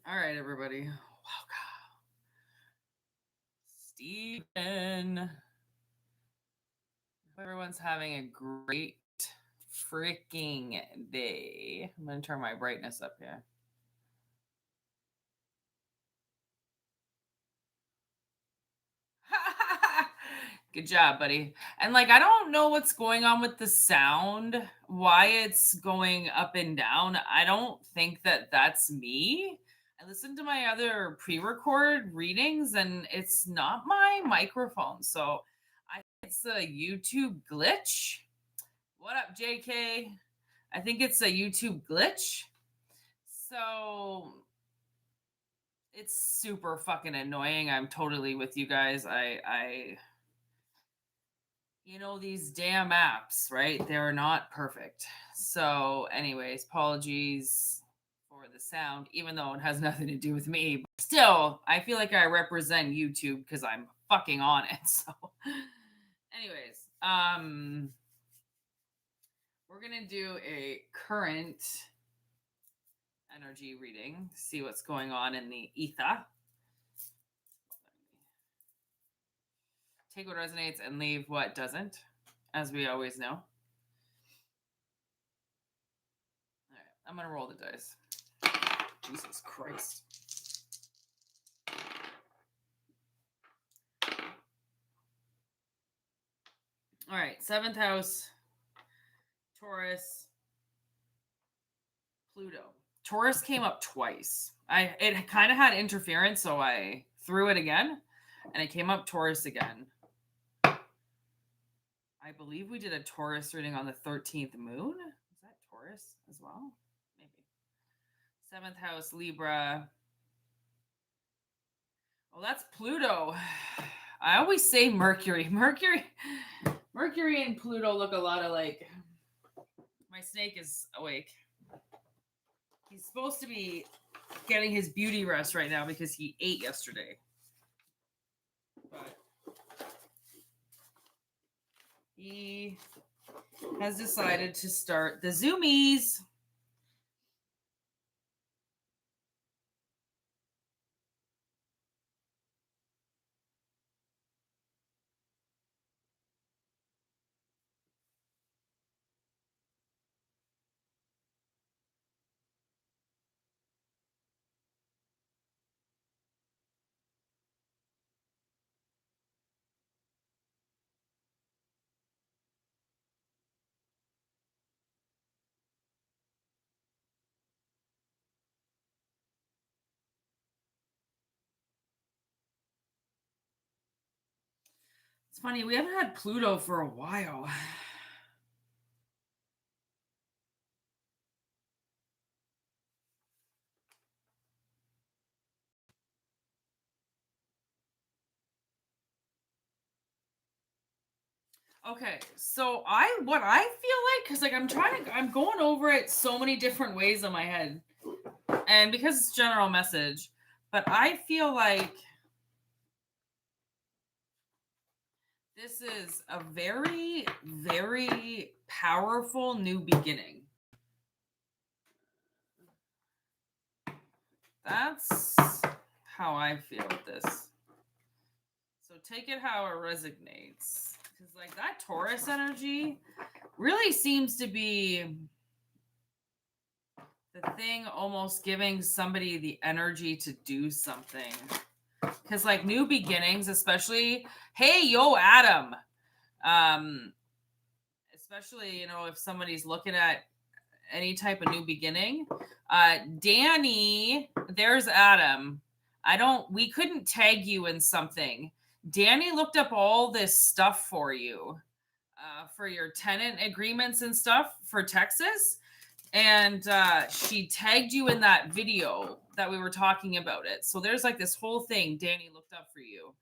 All right, everybody. Welcome. Steven. Everyone's having a great freaking day. I'm going to turn my brightness up here. Good job, buddy. And like, I don't know what's going on with the sound, why it's going up and down. I don't think that that's me. I listened to my other pre-record readings and it's not my microphone. So I think it's a YouTube glitch. What up, JK? I think it's a YouTube glitch. So it's super fucking annoying. I'm totally with you guys. I these damn apps, right? They're not perfect. So, anyways, apologies for the sound, even though it has nothing to do with me. But still, I feel like I represent YouTube because I'm fucking on it. So, anyways, we're gonna do a current energy reading, see what's going on in the ether. Take what resonates and leave what doesn't, as we always know. All right, I'm gonna roll the dice. Jesus Christ. All right, 7th house, Taurus, Pluto. Taurus came up twice. It kind of had interference, so I threw it again, and it came up Taurus again. I believe we did a Taurus reading on the 13th moon. Is that Taurus as well? Maybe. 7th house, Libra. Well, that's Pluto. I always say Mercury. Mercury and Pluto look a lot alike. My snake is awake. He's supposed to be getting his beauty rest right now because he ate yesterday. But he has decided to start the Zoomies. It's funny, we haven't had Pluto for a while. Okay, so what I feel like, because like I'm going over it so many different ways in my head, and because it's general message, but I feel like this is a very, very powerful new beginning. That's how I feel with this. So take it how it resonates. Because like that Taurus energy really seems to be the thing almost giving somebody the energy to do something. Because like new beginnings, especially, hey, yo, Adam. Especially, if somebody's looking at any type of new beginning. Danny, there's Adam. We couldn't tag you in something. Danny looked up all this stuff for you, for your tenant agreements and stuff for Texas. And she tagged you in that video that we were talking about it. So there's like this whole thing Danny looked up for you,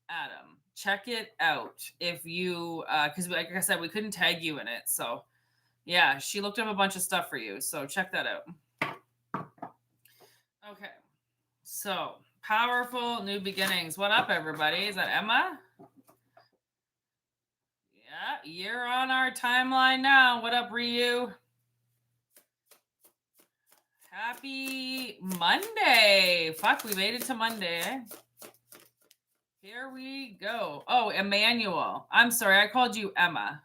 Adam. Check it out if you, because like I said, we couldn't tag you in it. So yeah, she looked up a bunch of stuff for you. So check that out. Okay. So powerful new beginnings. What up, everybody? Is that Emma? Yeah, you're on our timeline now. What up, Ryu? Happy Monday. Fuck, we made it to Monday. Eh? Here we go. Oh, Emmanuel. I'm sorry, I called you Emma.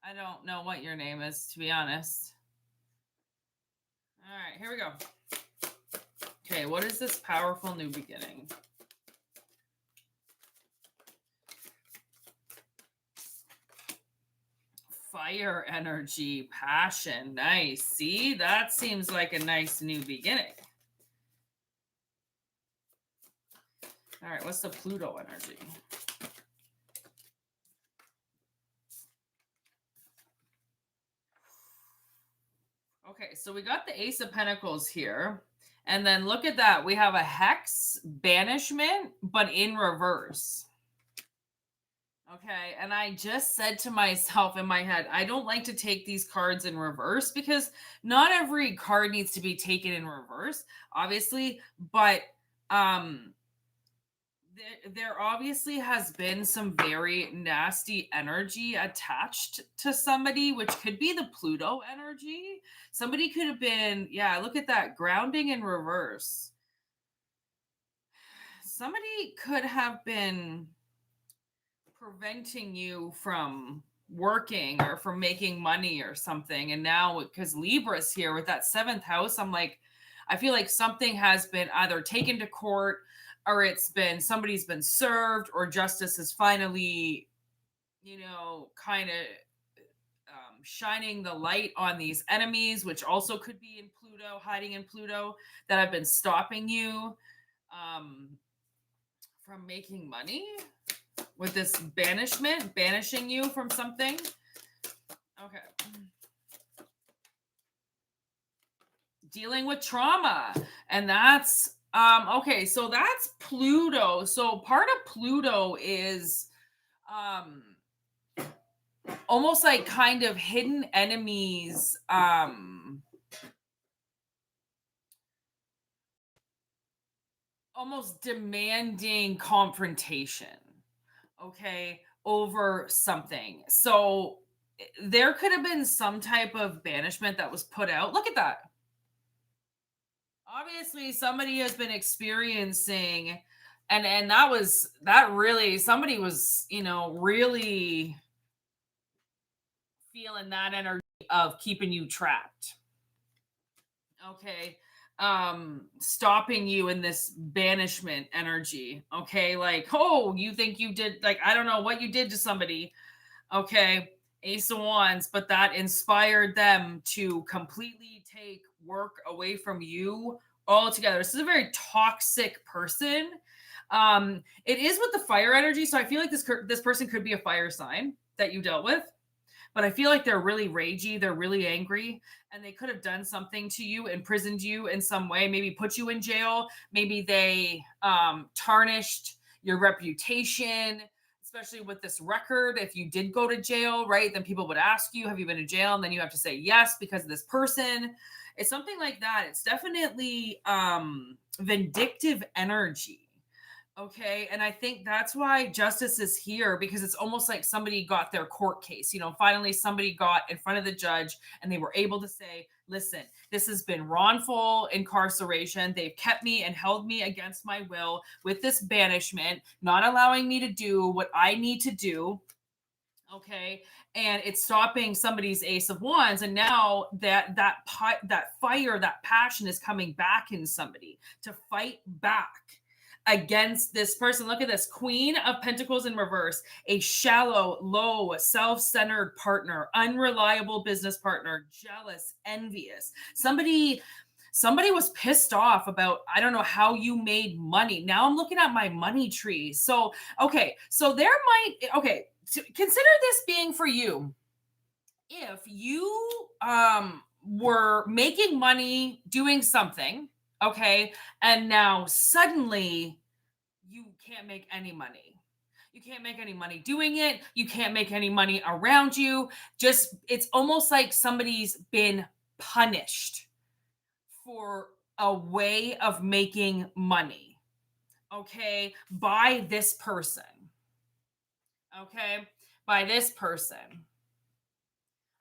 I don't know what your name is, to be honest. All right, here we go. Okay, what is this powerful new beginning? Fire energy, passion. Nice. See, that seems like a nice new beginning. All right, what's the Pluto energy? Okay, so we got the Ace of Pentacles here. And then look at that. We have a Hex, Banishment, but in reverse. Okay, and I just said to myself in my head, I don't like to take these cards in reverse because not every card needs to be taken in reverse, obviously, but there obviously has been some very nasty energy attached to somebody, which could be the Pluto energy. Somebody could have been, yeah, look at that, grounding in reverse. Somebody could have been preventing you from working or from making money or something. And now, because Libra's here with that seventh house, I'm like, I feel like something has been either taken to court or it's been somebody's been served or justice is finally, kind of shining the light on these enemies, which also could be in Pluto, hiding in Pluto, that have been stopping you um, from making money with this banishment, banishing you from something. Okay. Dealing with trauma. And that's okay, so that's Pluto. So part of Pluto is almost like kind of hidden enemies, almost demanding confrontation, okay, over something. So there could have been some type of banishment that was put out. Look at that. Obviously somebody has been experiencing, and that really, somebody was, really feeling that energy of keeping you trapped. Okay. Stopping you in this banishment energy. Okay. Like, oh, you think you did, like, I don't know what you did to somebody. Okay. Ace of Wands, but that inspired them to completely take work away from you altogether. This is a very toxic person. It is with the fire energy. So I feel like this person could be a fire sign that you dealt with, but I feel like they're really ragey, they're really angry, and they could have done something to you, imprisoned you in some way, maybe put you in jail, maybe they tarnished your reputation, especially with this record. If you did go to jail, right, then people would ask you, have you been to jail? And then you have to say yes because of this person. It's something like that. It's definitely vindictive energy. Okay. And I think that's why justice is here, because it's almost like somebody got their court case. Finally somebody got in front of the judge and they were able to say, listen, this has been wrongful incarceration. They've kept me and held me against my will with this banishment, not allowing me to do what I need to do. Okay. And it's stopping somebody's Ace of Wands. And now that fire, that passion is coming back in somebody to fight back against this person. Look at this Queen of Pentacles in reverse, a shallow, low, self-centered partner, unreliable business partner, jealous, envious. Somebody was pissed off about, I don't know how you made money. Now I'm looking at my money tree. So, okay, so there might, okay, consider this being for you. If you were making money doing something, okay, and now suddenly you can't make any money. You can't make any money doing it. You can't make any money around you. Just, it's almost like somebody's been punished for a way of making money, okay, by this person. Okay, by this person.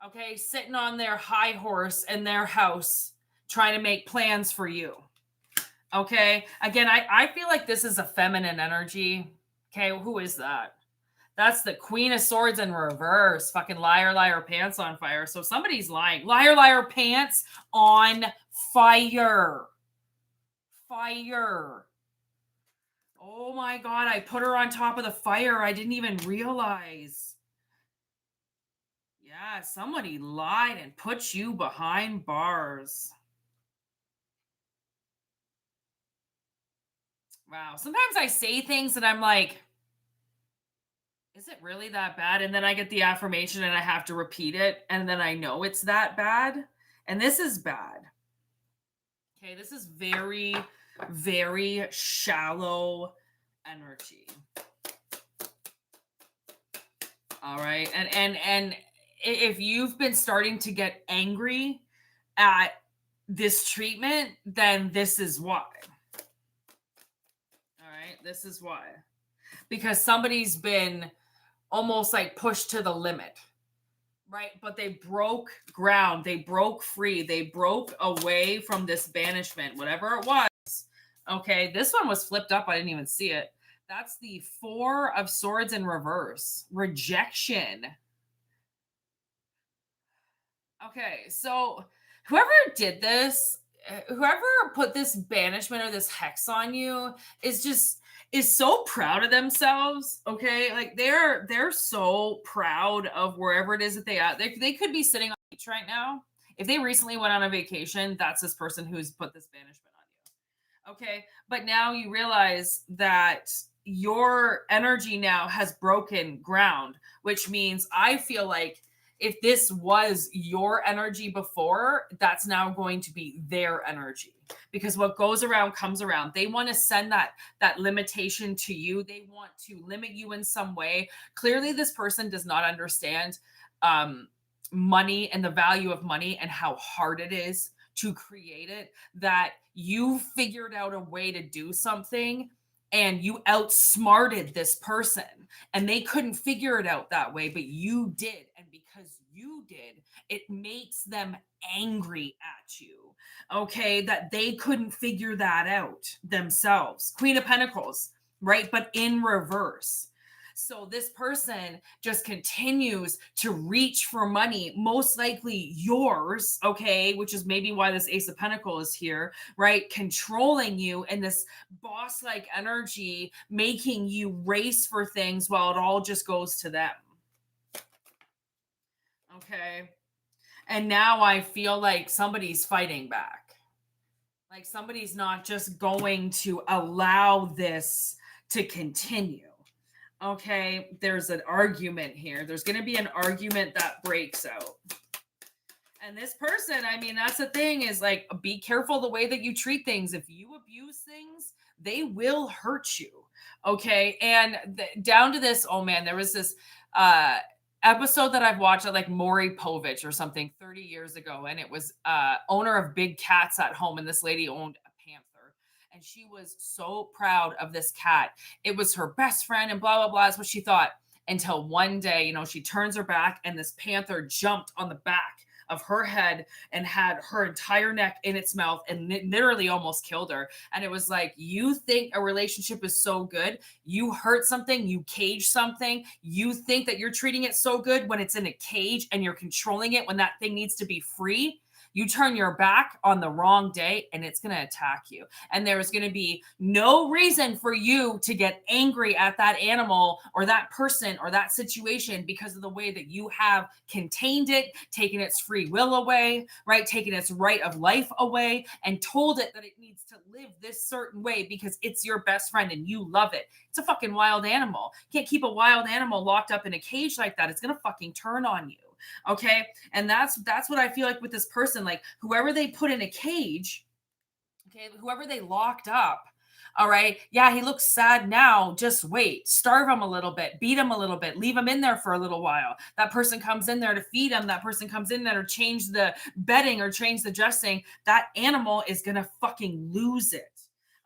Okay, sitting on their high horse in their house, trying to make plans for you. Okay, again, I feel like this is a feminine energy. Okay, who is that? That's the Queen of Swords in reverse. Fucking liar, liar, pants on fire. So somebody's lying. Liar, liar, pants on fire. Fire. Oh my God, I put her on top of the fire. I didn't even realize. Yeah, somebody lied and put you behind bars. Wow. Sometimes I say things and I'm like, is it really that bad? And then I get the affirmation and I have to repeat it. And then I know it's that bad. And this is bad. Okay. This is very, very shallow energy. All right. And if you've been starting to get angry at this treatment, then this is why. All right. This is why. Because somebody's been almost like pushed to the limit, right? But they broke ground, they broke free, they broke away from this banishment, whatever it was. Okay, this one was flipped up. I didn't even see it. That's the Four of Swords in reverse. Rejection. Okay, so whoever did this, whoever put this banishment or this hex on you is so proud of themselves. Okay, like they're so proud of wherever it is that they are. They could be sitting on the beach right now. If they recently went on a vacation, that's this person who's put this banishment on you. Okay, but now you realize that your energy now has broken ground, which means I feel like if this was your energy before, that's now going to be their energy, because what goes around comes around. They want to send that limitation to you. They want to limit you in some way. Clearly this person does not understand money and the value of money and how hard it is to create it, that you figured out a way to do something and you outsmarted this person and they couldn't figure it out that way, but you did. And because you did, it makes them angry at you. Okay, that they couldn't figure that out themselves. Queen of Pentacles, right? But in reverse. So this person just continues to reach for money, most likely yours, okay, which is maybe why this Ace of Pentacles is here, right? Controlling you in this boss like energy, making you race for things while it all just goes to them. Okay. And now I feel like somebody's fighting back. Like somebody's not just going to allow this to continue. Okay, there's an argument here. There's going to be an argument that breaks out. And this person, I mean, that's the thing, is like, be careful the way that you treat things. If you abuse things, they will hurt you. Okay. And down to this, oh man, there was this episode that I've watched at like Maury Povich or something 30 years ago. And it was owner of big cats at home. And this lady owned a panther. And she was so proud of this cat. It was her best friend and blah, blah, blah. That's what she thought. Until one day, you know, she turns her back and this panther jumped on the back of her head and had her entire neck in its mouth and literally almost killed her. And it was like, you think a relationship is so good, you hurt something, you cage something, you think that you're treating it so good when it's in a cage and you're controlling it when that thing needs to be free. You turn your back on the wrong day and it's going to attack you. And there's going to be no reason for you to get angry at that animal or that person or that situation because of the way that you have contained it, taken its free will away, right? Taken its right of life away and told it that it needs to live this certain way because it's your best friend and you love it. It's a fucking wild animal. You can't keep a wild animal locked up in a cage like that. It's going to fucking turn on you. Okay. And that's what I feel like with this person, like whoever they put in a cage, okay, whoever they locked up. All right. Yeah, he looks sad now. Just wait. Starve him a little bit. Beat him a little bit. Leave him in there for a little while. That person comes in there to feed him. That person comes in there to change the bedding or change the dressing. That animal is going to fucking lose it.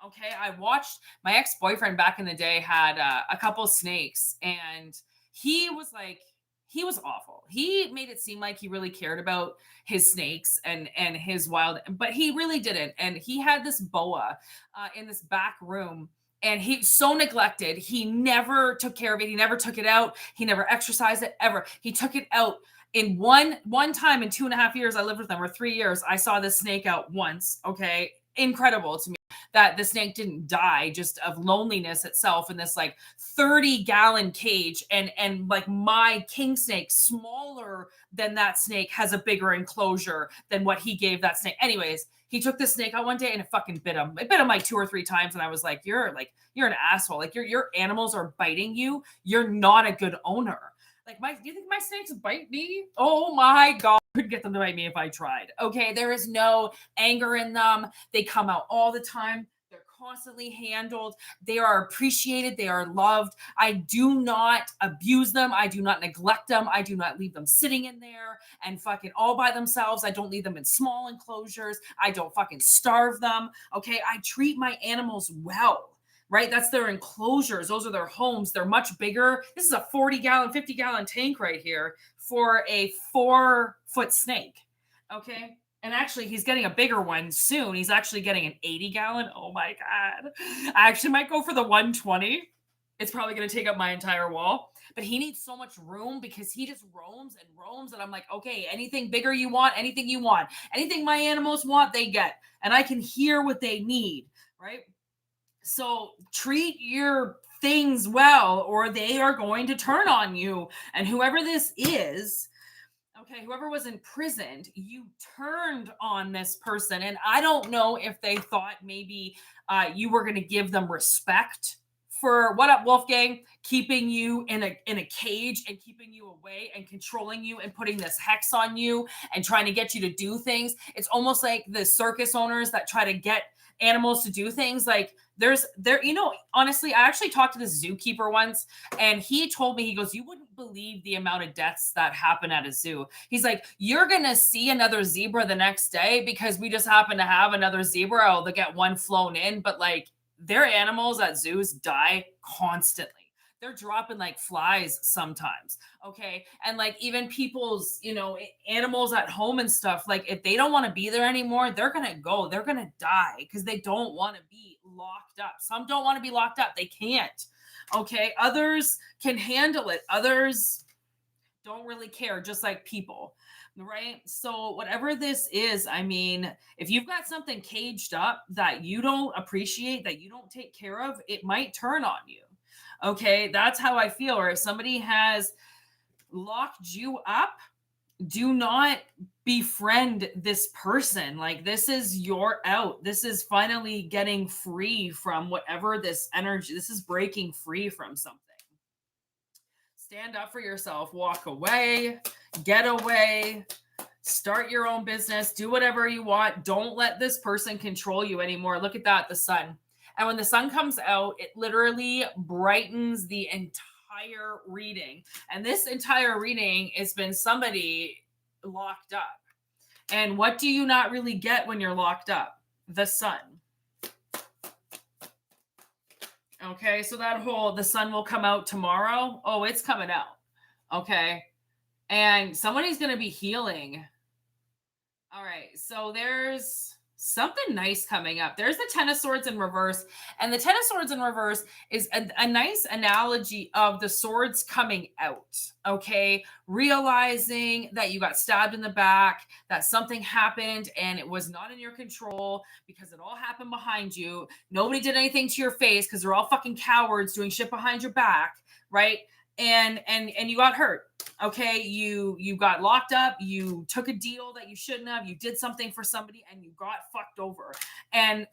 Okay. I watched my ex-boyfriend back in the day had a couple snakes and he was like, He was awful. He made it seem like he really cared about his snakes and his wild, but he really didn't. And he had this boa in this back room, and he's so neglected. He never took care of it. He never took it out. He never exercised it ever. He took it out in one time in 2.5 years I lived with them, or 3 years. I saw this snake out once. Okay, incredible to me that the snake didn't die just of loneliness itself in this like 30-gallon cage, and like my king snake, smaller than that snake, has a bigger enclosure than what he gave that snake. Anyways, he took the snake out one day and it fucking bit him. It bit him like 2 or 3 times, and I was you're an asshole. Like your animals are biting you. You're not a good owner. Like, do you think my snakes bite me? Oh my god, I could get them to bite me if I tried. Okay, there is no anger in them. They come out all the time. They're constantly handled. They are appreciated. They are loved. I do not abuse them. I do not neglect them. I do not leave them sitting in there and fucking all by themselves. I don't leave them in small enclosures. I don't fucking starve them. Okay, I treat my animals well. Right? That's their enclosures. Those are their homes. They're much bigger. This is a 40-gallon, 50-gallon tank right here for a 4-foot snake. Okay. And actually, he's getting a bigger one soon. He's actually getting an 80-gallon. Oh my God. I actually might go for the 120. It's probably going to take up my entire wall. But he needs so much room because he just roams and roams. And I'm like, okay, anything bigger you want, anything you want, anything my animals want, they get. And I can hear what they need. Right? So treat your things well, or they are going to turn on you. And whoever this is, okay, whoever was imprisoned, you turned on this person. And I don't know if they thought maybe you were going to give them respect for what up, Wolfgang, keeping you in a cage and keeping you away and controlling you and putting this hex on you and trying to get you to do things. It's almost like the circus owners that try to get animals to do things. Like honestly, I actually talked to this zookeeper once, and he told me, he goes, you wouldn't believe the amount of deaths that happen at a zoo. He's like, you're gonna see another zebra the next day because we just happen to have another zebra. Oh, they'll get one flown in, but like their animals at zoos die constantly. They're dropping like flies sometimes. Okay. And like even people's, animals at home and stuff, like if they don't want to be there anymore, they're going to go, they're going to die because they don't want to be locked up. Some don't want to be locked up. They can't. Okay. Others can handle it. Others don't really care, just like people. Right. So, whatever this is, I mean, if you've got something caged up that you don't appreciate, that you don't take care of, it might turn on you. Okay. That's how I feel. Or if somebody has locked you up, do not befriend this person. Like, this is your out. This is finally getting free from whatever this energy, this is breaking free from something. Stand up for yourself, walk away, get away, start your own business, do whatever you want. Don't let this person control you anymore. Look at that, the sun. And when the sun comes out, it literally brightens the entire reading. And this entire reading has been somebody locked up. And what do you not really get when you're locked up? The sun. Okay, so that whole the sun will come out tomorrow. Oh, it's coming out. Okay. And somebody's going to be healing. All right, so there's something nice coming up. There's the Ten of Swords in reverse. And the Ten of Swords in reverse is a nice analogy of the swords coming out. Okay. Realizing that you got stabbed in the back, that something happened and it was not in your control because it all happened behind you. Nobody did anything to your face because they're all fucking cowards doing shit behind your back. Right. And you got hurt. Okay, you got locked up, you took a deal that you shouldn't have, you did something for somebody and you got fucked over. And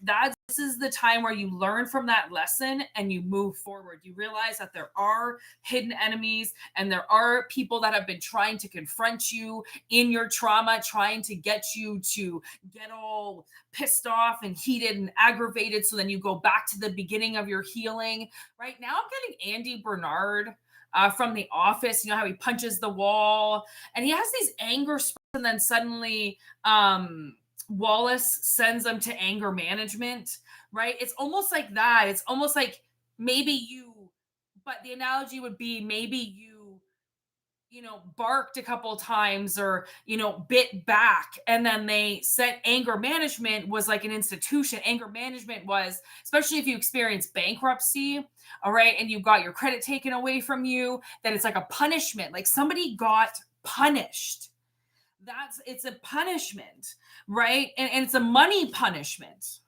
this is the time where you learn from that lesson and you move forward. You realize that there are hidden enemies and there are people that have been trying to confront you in your trauma, trying to get you to get all pissed off and heated and aggravated, so then you go back to the beginning of your healing. Right now I'm getting Andy Bernard from The Office. You know how he punches the wall and he has these anger spurts, and then suddenly Wallace sends them to anger management, right? It's almost like that. It's almost like maybe but the analogy would be maybe barked a couple times or, bit back. And then they said anger management was like an institution. Anger management was, especially if you experience bankruptcy, all right, and you got your credit taken away from you, that it's like a punishment. Like somebody got punished. It's a punishment, right? And it's a money punishment.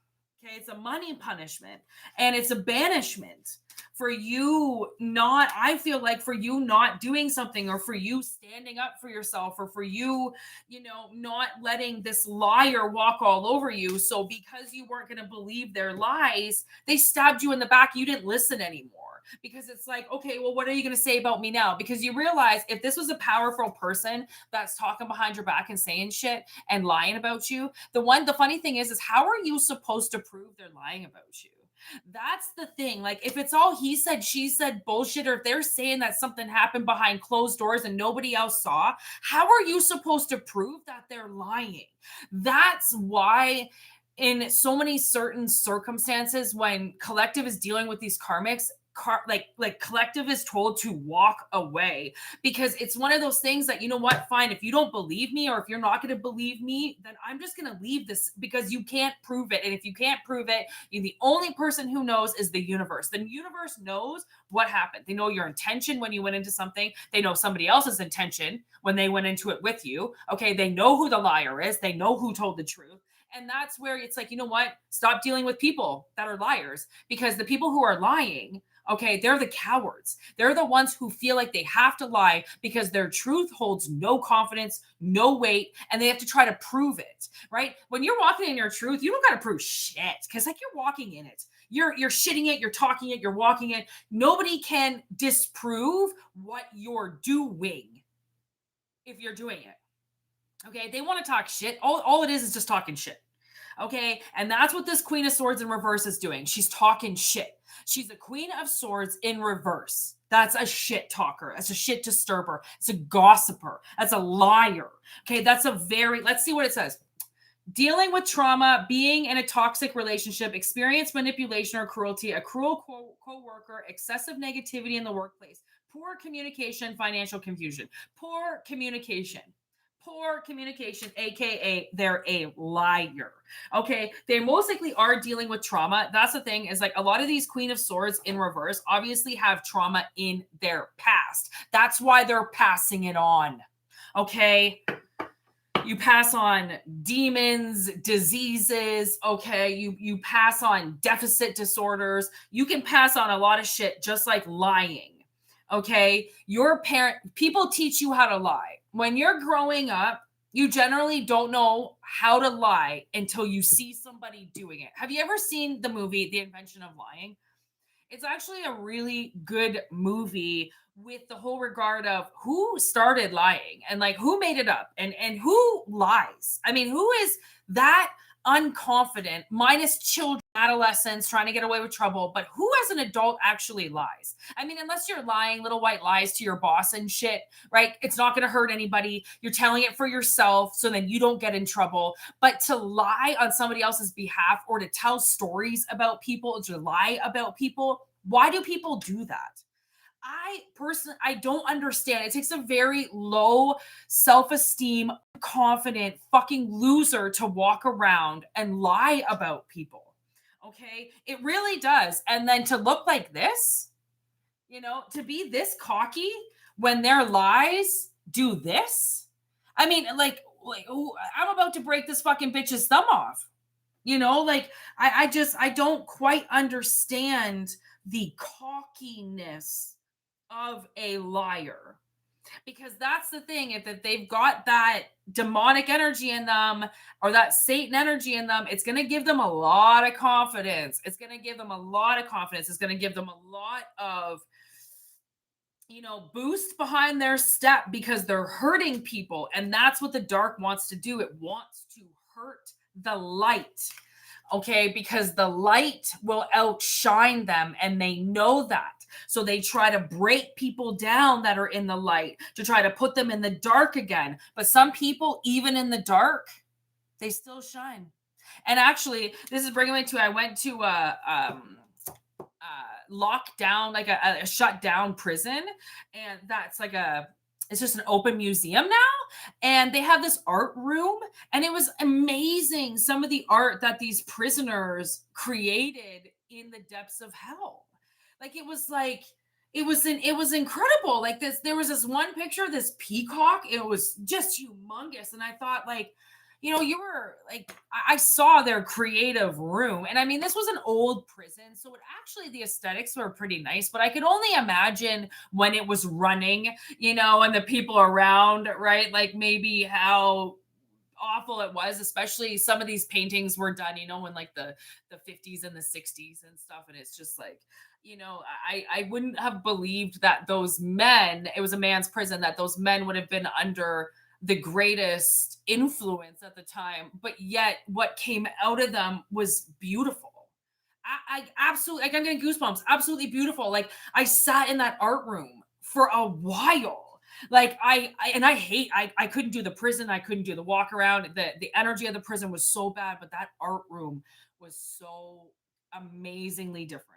Okay, it's a money punishment and it's a banishment for you not, I feel like for you not doing something or for you standing up for yourself or for you, not letting this liar walk all over you. So because you weren't going to believe their lies, they stabbed you in the back. You didn't listen anymore because it's like, okay, well, what are you going to say about me now? Because you realize if this was a powerful person that's talking behind your back and saying shit and lying about you, the funny thing is how are you supposed to prove they're lying about you? That's the thing. Like, if it's all he said, she said bullshit, or if they're saying that something happened behind closed doors and nobody else saw, how are you supposed to prove that they're lying? That's why, in so many certain circumstances, when collective is dealing with these karmics, like collective is told to walk away because it's one of those things that, what, fine, if you don't believe me or if you're not going to believe me, then I'm just going to leave this because you can't prove it. And if you can't prove it, the only person who knows is the universe. The universe knows what happened. They know your intention when you went into something. They know somebody else's intention when they went into it with you. Okay, they know who the liar is. They know who told the truth. And that's where it's like, what? Stop dealing with people that are liars, because the people who are lying, okay, they're the cowards. They're the ones who feel like they have to lie because their truth holds no confidence, no weight, and they have to try to prove it, right? When you're walking in your truth, you don't got to prove shit because like you're walking in it. You're shitting it, you're talking it, you're walking it. Nobody can disprove what you're doing if you're doing it. Okay, they want to talk shit. All it is just talking shit. Okay, and that's what this Queen of Swords in reverse is doing. She's talking shit. She's a Queen of Swords in reverse. That's a shit talker. That's a shit disturber. It's a gossiper. That's a liar. Okay, let's see what it says. Dealing with trauma, being in a toxic relationship, experience manipulation or cruelty, a cruel co-worker, excessive negativity in the workplace, poor communication, financial confusion, poor communication, aka they're a liar. Okay, they most likely are dealing with trauma. That's the thing, is like a lot of these Queen of Swords in reverse obviously have trauma in their past. That's why they're passing it on. Okay, you pass on demons, diseases, okay, you pass on deficit disorders. You can pass on a lot of shit just like lying. Okay, people teach you how to lie. When you're growing up, you generally don't know how to lie until you see somebody doing it. Have you ever seen the movie The Invention of Lying? It's actually a really good movie with the whole regard of who started lying and like who made it up and who lies. I mean, who is that unconfident, minus children, adolescents trying to get away with trouble, but who as an adult actually lies? I mean, unless you're lying little white lies to your boss and shit, right? It's not going to hurt anybody. You're telling it for yourself so then you don't get in trouble. But to lie on somebody else's behalf or to tell stories about people, to lie about people, why do people do that? I don't understand. It takes a very low self-esteem, confident fucking loser to walk around and lie about people. Okay? It really does. And then to look like this, to be this cocky when their lies do this. I mean, like I'm about to break this fucking bitch's thumb off. Like I don't quite understand the cockiness of a liar, because that's the thing. If they've got that demonic energy in them or that Satan energy in them, it's going to give them a lot of confidence. It's going to give them a lot of confidence. It's going to give them a lot of boost behind their step, because they're hurting people, and that's what the dark wants to do. It wants to hurt the light. Okay, because the light will outshine them, and they know that. So they try to break people down that are in the light to try to put them in the dark again. But some people, even in the dark, they still shine. And actually, this is bringing me to, I went to a lockdown, like a shut down prison. And that's like a It's just an open museum now, and they have this art room, and it was amazing some of the art that these prisoners created in the depths of hell. Like it was incredible. Like this, there was this one picture of this peacock. It was just humongous, and I thought, like, you were like, I saw their creative room, and I mean, this was an old prison, so it actually the aesthetics were pretty nice. But I could only imagine when it was running, and the people around, right? Like maybe how awful it was, especially some of these paintings were done, in like the 50s and the 60s and stuff. And it's just like, I wouldn't have believed that those men, it was a man's prison, that those men would have been under the greatest influence at the time, but yet what came out of them was beautiful. I absolutely, like, I'm getting goosebumps. Absolutely beautiful. Like, I sat in that art room for a while. Like, and I hate, I couldn't do the prison. I couldn't do the walk around. The energy of the prison was so bad, but that art room was so amazingly different.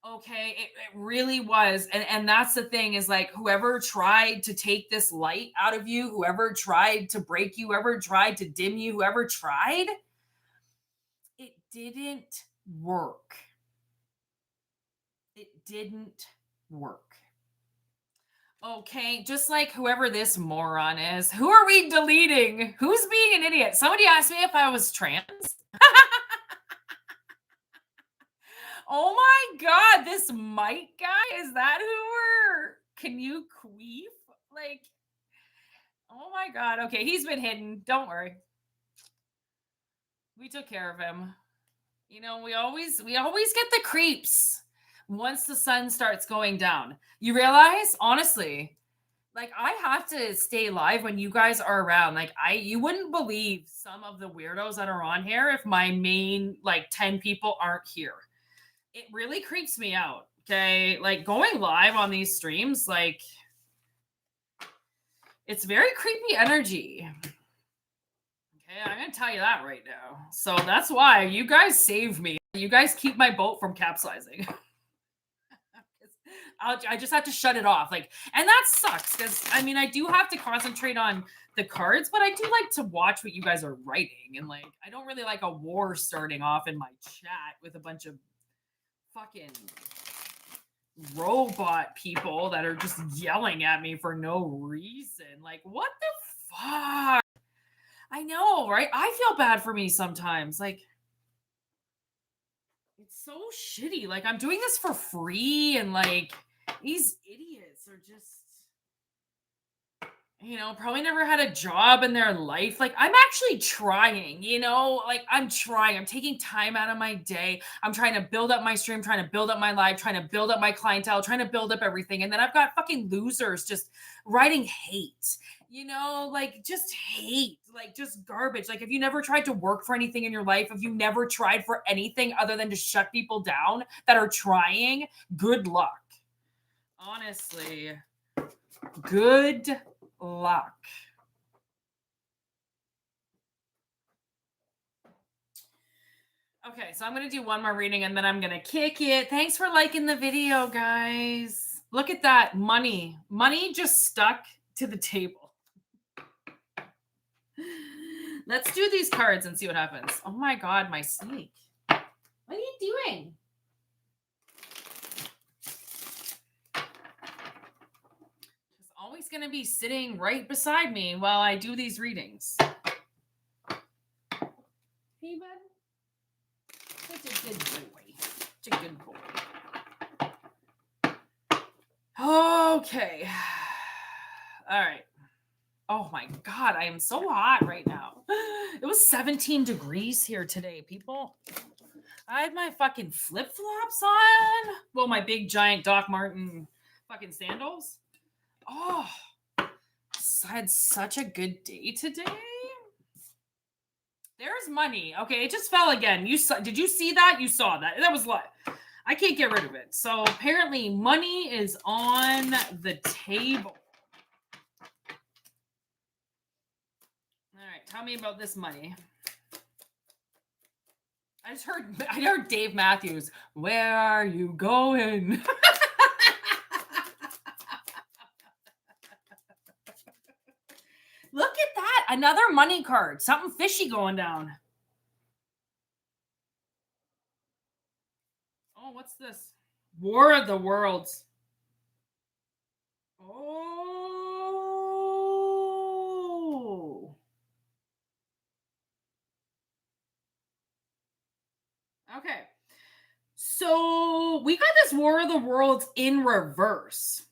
Okay, it really was. And that's the thing, is like, whoever tried to take this light out of you, whoever tried to break you, whoever tried to dim you, whoever tried, it didn't work. It didn't work. Okay, just like whoever this moron is, who are we deleting? Who's being an idiot? Somebody asked me if I was trans. Oh my god, this Mike guy, is that who we're? Can you queef? Like, oh my god. Okay, he's been hidden. Don't worry. We took care of him. We always get the creeps once the sun starts going down. You realize, honestly, like, I have to stay live when you guys are around. Like, you wouldn't believe some of the weirdos that are on here if my main, like, 10 people aren't here. It really creeps me out. Okay, like, going live on these streams, like, it's very creepy energy. Okay, I'm gonna tell you that right now. So that's why you guys save me. You guys keep my boat from capsizing. I just have to shut it off. Like, and that sucks, because I mean, I do have to concentrate on the cards, but I do like to watch what you guys are writing. And like, I don't really like a war starting off in my chat with a bunch of fucking robot people that are just yelling at me for no reason. Like, what the fuck? I know, right? I feel bad for me sometimes. Like, it's so shitty. Like, I'm doing this for free, and like, these idiots are just, probably never had a job in their life. Like, I'm actually trying, like, I'm trying. I'm taking time out of my day. I'm trying to build up my stream, trying to build up my live, trying to build up my clientele, trying to build up everything. And then I've got fucking losers just writing hate, like, just hate, like, just garbage. Like, if you never tried to work for anything in your life, if you never tried for anything other than to shut people down that are trying, good luck. Honestly, good luck. Okay, so I'm going to do one more reading and then I'm going to kick it. Thanks for liking the video, guys. Look at that. Money just stuck to the table. Let's do these cards and see what happens. Oh my god, my snake. What are you doing? She's always going to be sitting right beside me while I do these readings. Hey, bud. Such a good boy. Such a good boy. Okay. All right. Oh my god, I am so hot right now. It was 17 degrees here today, people. I had my fucking flip-flops on. Well, my big giant Doc Marten fucking sandals. Oh, I had such a good day today. There's money. Okay, it just fell again. Did you see that? You saw that. That was what? I can't get rid of it. So apparently money is on the table. All right, tell me about this money. I heard Dave Matthews. Where are you going? another money card. Something fishy going down. Oh, what's this? War of the Worlds. Oh. Okay. So we got this War of the Worlds in reverse.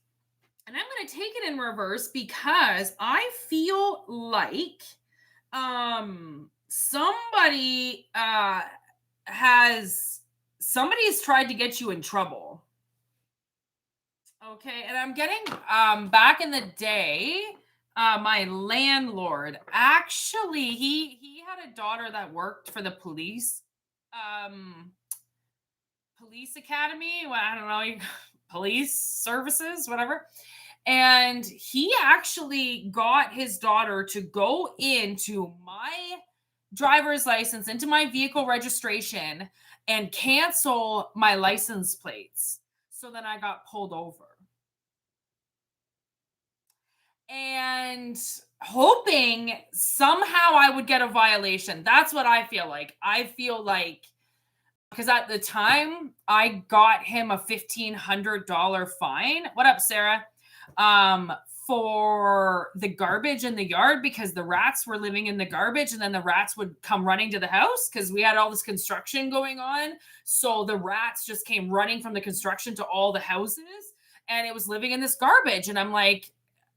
And I'm going to take it in reverse because I feel like has somebody's tried to get you in trouble. Okay, and I'm getting back in the day, my landlord actually he had a daughter that worked for the um police academy. Well, I don't know, police services, whatever. And he actually got his daughter to go into my driver's license, into my vehicle registration, and cancel my license plates. So then I got pulled over. And hoping somehow I would get a violation. That's what I feel like. I feel like because at the time I got him a $1,500 fine. What up, Sarah? Um, for the garbage in the yard because the rats were living in the garbage and then the rats would come running to the house because we had all this construction going on. So the rats just came running from the construction to all the houses and it was living in this garbage. And I'm like,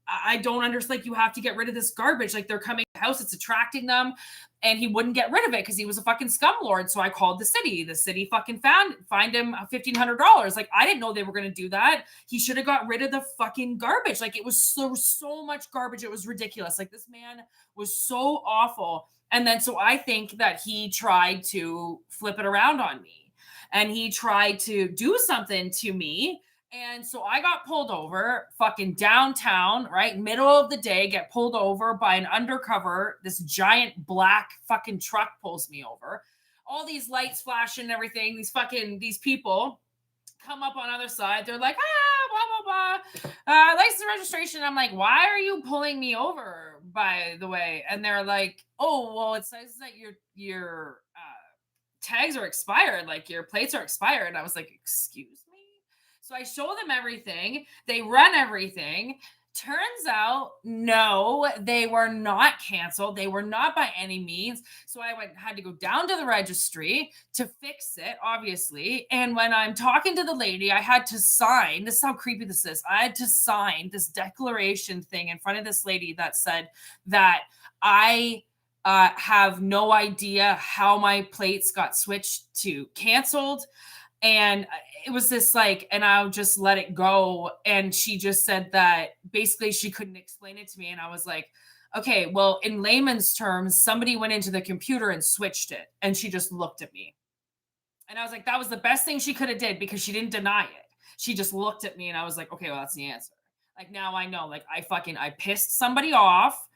I don't understand. Like, you have to get rid of this garbage. Like, they're coming to the house, it's attracting them. And he wouldn't get rid of it because he was a fucking scumlord. So I called the city. The city fucking fined him $1,500. Like, I didn't know they were going to do that. He should have got rid of the fucking garbage. Like, it was so much garbage. It was ridiculous. Like, this man was so awful. And then so I think that he tried to flip it around on me and he tried to do something to me. And so I got pulled over fucking downtown, right? Middle of the day, get pulled over by an undercover. This giant black fucking truck pulls me over. All these lights flashing and everything. These people come up on other side. They're like, blah, blah, blah. License registration. I'm like, why are you pulling me over, by the way? And they're like, oh, well, it says that your tags are expired. Like, your plates are expired. And I was like, excuse me? So I show them everything. They run everything. Turns out, no, they were not canceled. They were not by any means. So I had to go down to the registry to fix it, obviously. And when I'm talking to the lady, I had to sign. This is how creepy this is. I had to sign this declaration thing in front of this lady that said that I have no idea how my plates got switched to canceled. And it was this like, and I'll just let it go. And she just said that basically she couldn't explain it to me. And I was like, okay, well, in layman's terms, somebody went into the computer and switched it. And she just looked at me. And I was like, that was the best thing she could have did because she didn't deny it. She just looked at me and I was like, okay, well, that's the answer. Like, now I know, like, I pissed somebody off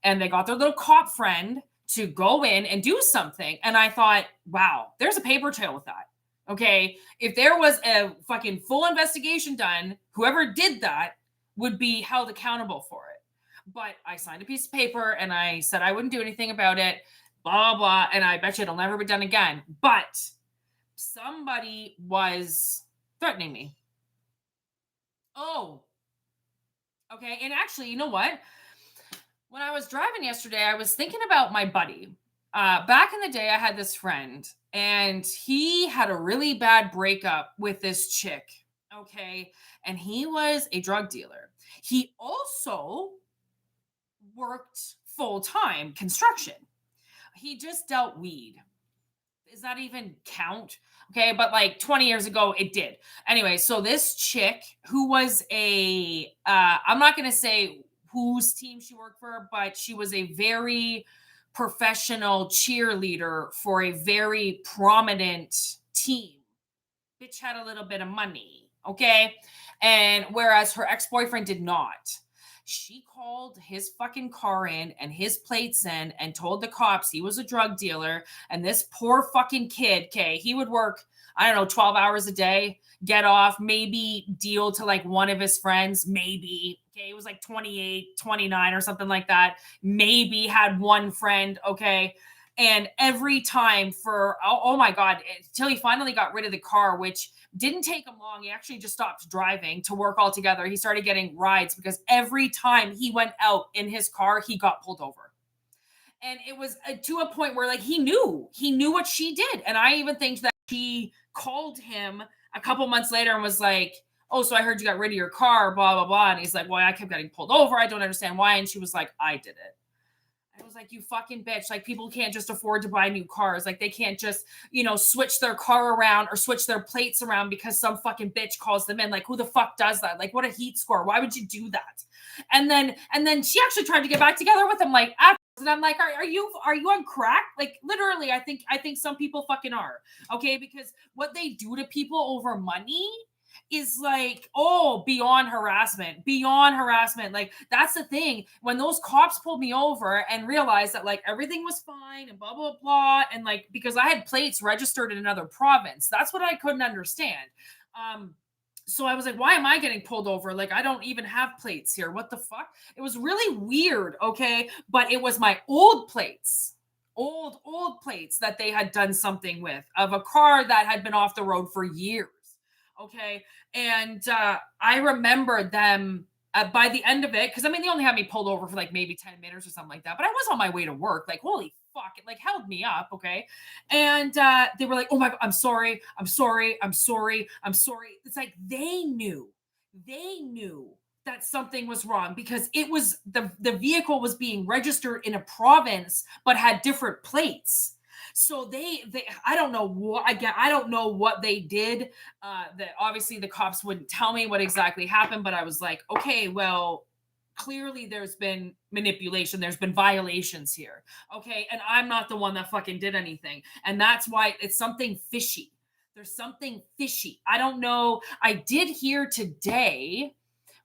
and they got their little cop friend to go in and do something. And I thought, wow, there's a paper trail with that. Okay, if there was a fucking full investigation done, whoever did that would be held accountable for it. But I signed a piece of paper and I said I wouldn't do anything about it, blah, blah, blah. And I bet you it'll never be done again. But somebody was threatening me. Oh, okay. And actually, you know what? When I was driving yesterday, I was thinking about my buddy. Back in the day, I had this friend and he had a really bad breakup with this chick. Okay. And he was a drug dealer. He also worked full time construction. He just dealt weed. Does that even count? Okay. But like 20 years ago, it did. Anyway, so this chick who was I'm not going to say whose team she worked for, but she was a very professional cheerleader for a very prominent team. Bitch had a little bit of money, okay? And whereas her ex-boyfriend did not. She called his fucking car in and his plates in and told the cops he was a drug dealer. And this poor fucking kid, okay, he would work, I don't know, 12 hours a day, get off, maybe deal to like one of his friends, maybe, Okay. He was like 28, 29, or something like that. Maybe had one friend. Okay. And every time for, oh my God, until he finally got rid of the car, which didn't take him long. He actually just stopped driving to work altogether. He started getting rides because every time he went out in his car, he got pulled over. And it was to a point where like he knew what she did. And I even think that she called him a couple months later and was like, oh, so I heard you got rid of your car, blah blah blah. And he's like, well, I kept getting pulled over, I don't understand why. And she was like, I did it. I was like, you fucking bitch. Like, people can't just afford to buy new cars. Like, they can't just, switch their car around or switch their plates around because some fucking bitch calls them in. Like, who the fuck does that? Like, what a heat score. Why would you do that? And then she actually tried to get back together with him, like, after. And I'm like, are you on crack? Like, literally, I think some people fucking are. Okay, because what they do to people over money is like, oh, beyond harassment. Like, that's the thing. When those cops pulled me over and realized that like everything was fine and blah blah blah, and like because I had plates registered in another province, that's what I couldn't understand. So I was like, why am I getting pulled over? Like, I don't even have plates here. What the fuck? It was really weird. Okay, but it was my old plates, old plates that they had done something with, of a car that had been off the road for years. Okay. And I remember them by the end of it, because I mean, they only had me pulled over for like maybe 10 minutes or something like that. But I was on my way to work. Like, holy fuck, it like held me up. Okay. And they were like, oh my God, I'm sorry. I'm sorry. I'm sorry. I'm sorry. It's like they knew that something was wrong because it was the vehicle was being registered in a province but had different plates. So they I don't know what, again, I don't know what they did. That obviously the cops wouldn't tell me what exactly happened, but I was like, okay, well, clearly there's been manipulation, there's been violations here. Okay, and I'm not the one that fucking did anything, and that's why it's something fishy. There's something fishy. I don't know. I did hear today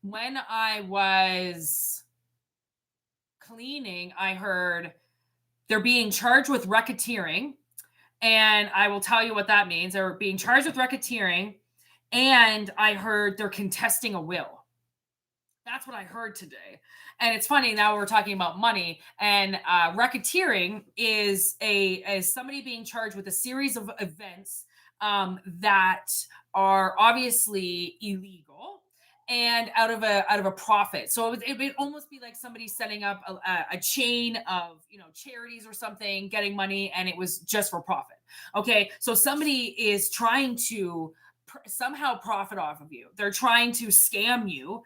when I was cleaning, I heard they're being charged with racketeering. And I will tell you what that means. They're being charged with racketeering. And I heard they're contesting a will. That's what I heard today. And it's funny, now we're talking about money. And racketeering is somebody being charged with a series of events that are obviously illegal and out of a profit. So it would almost be like somebody setting up a chain of charities or something, getting money, and it was just for profit. Okay, so somebody is trying to somehow profit off of you. They're trying to scam you,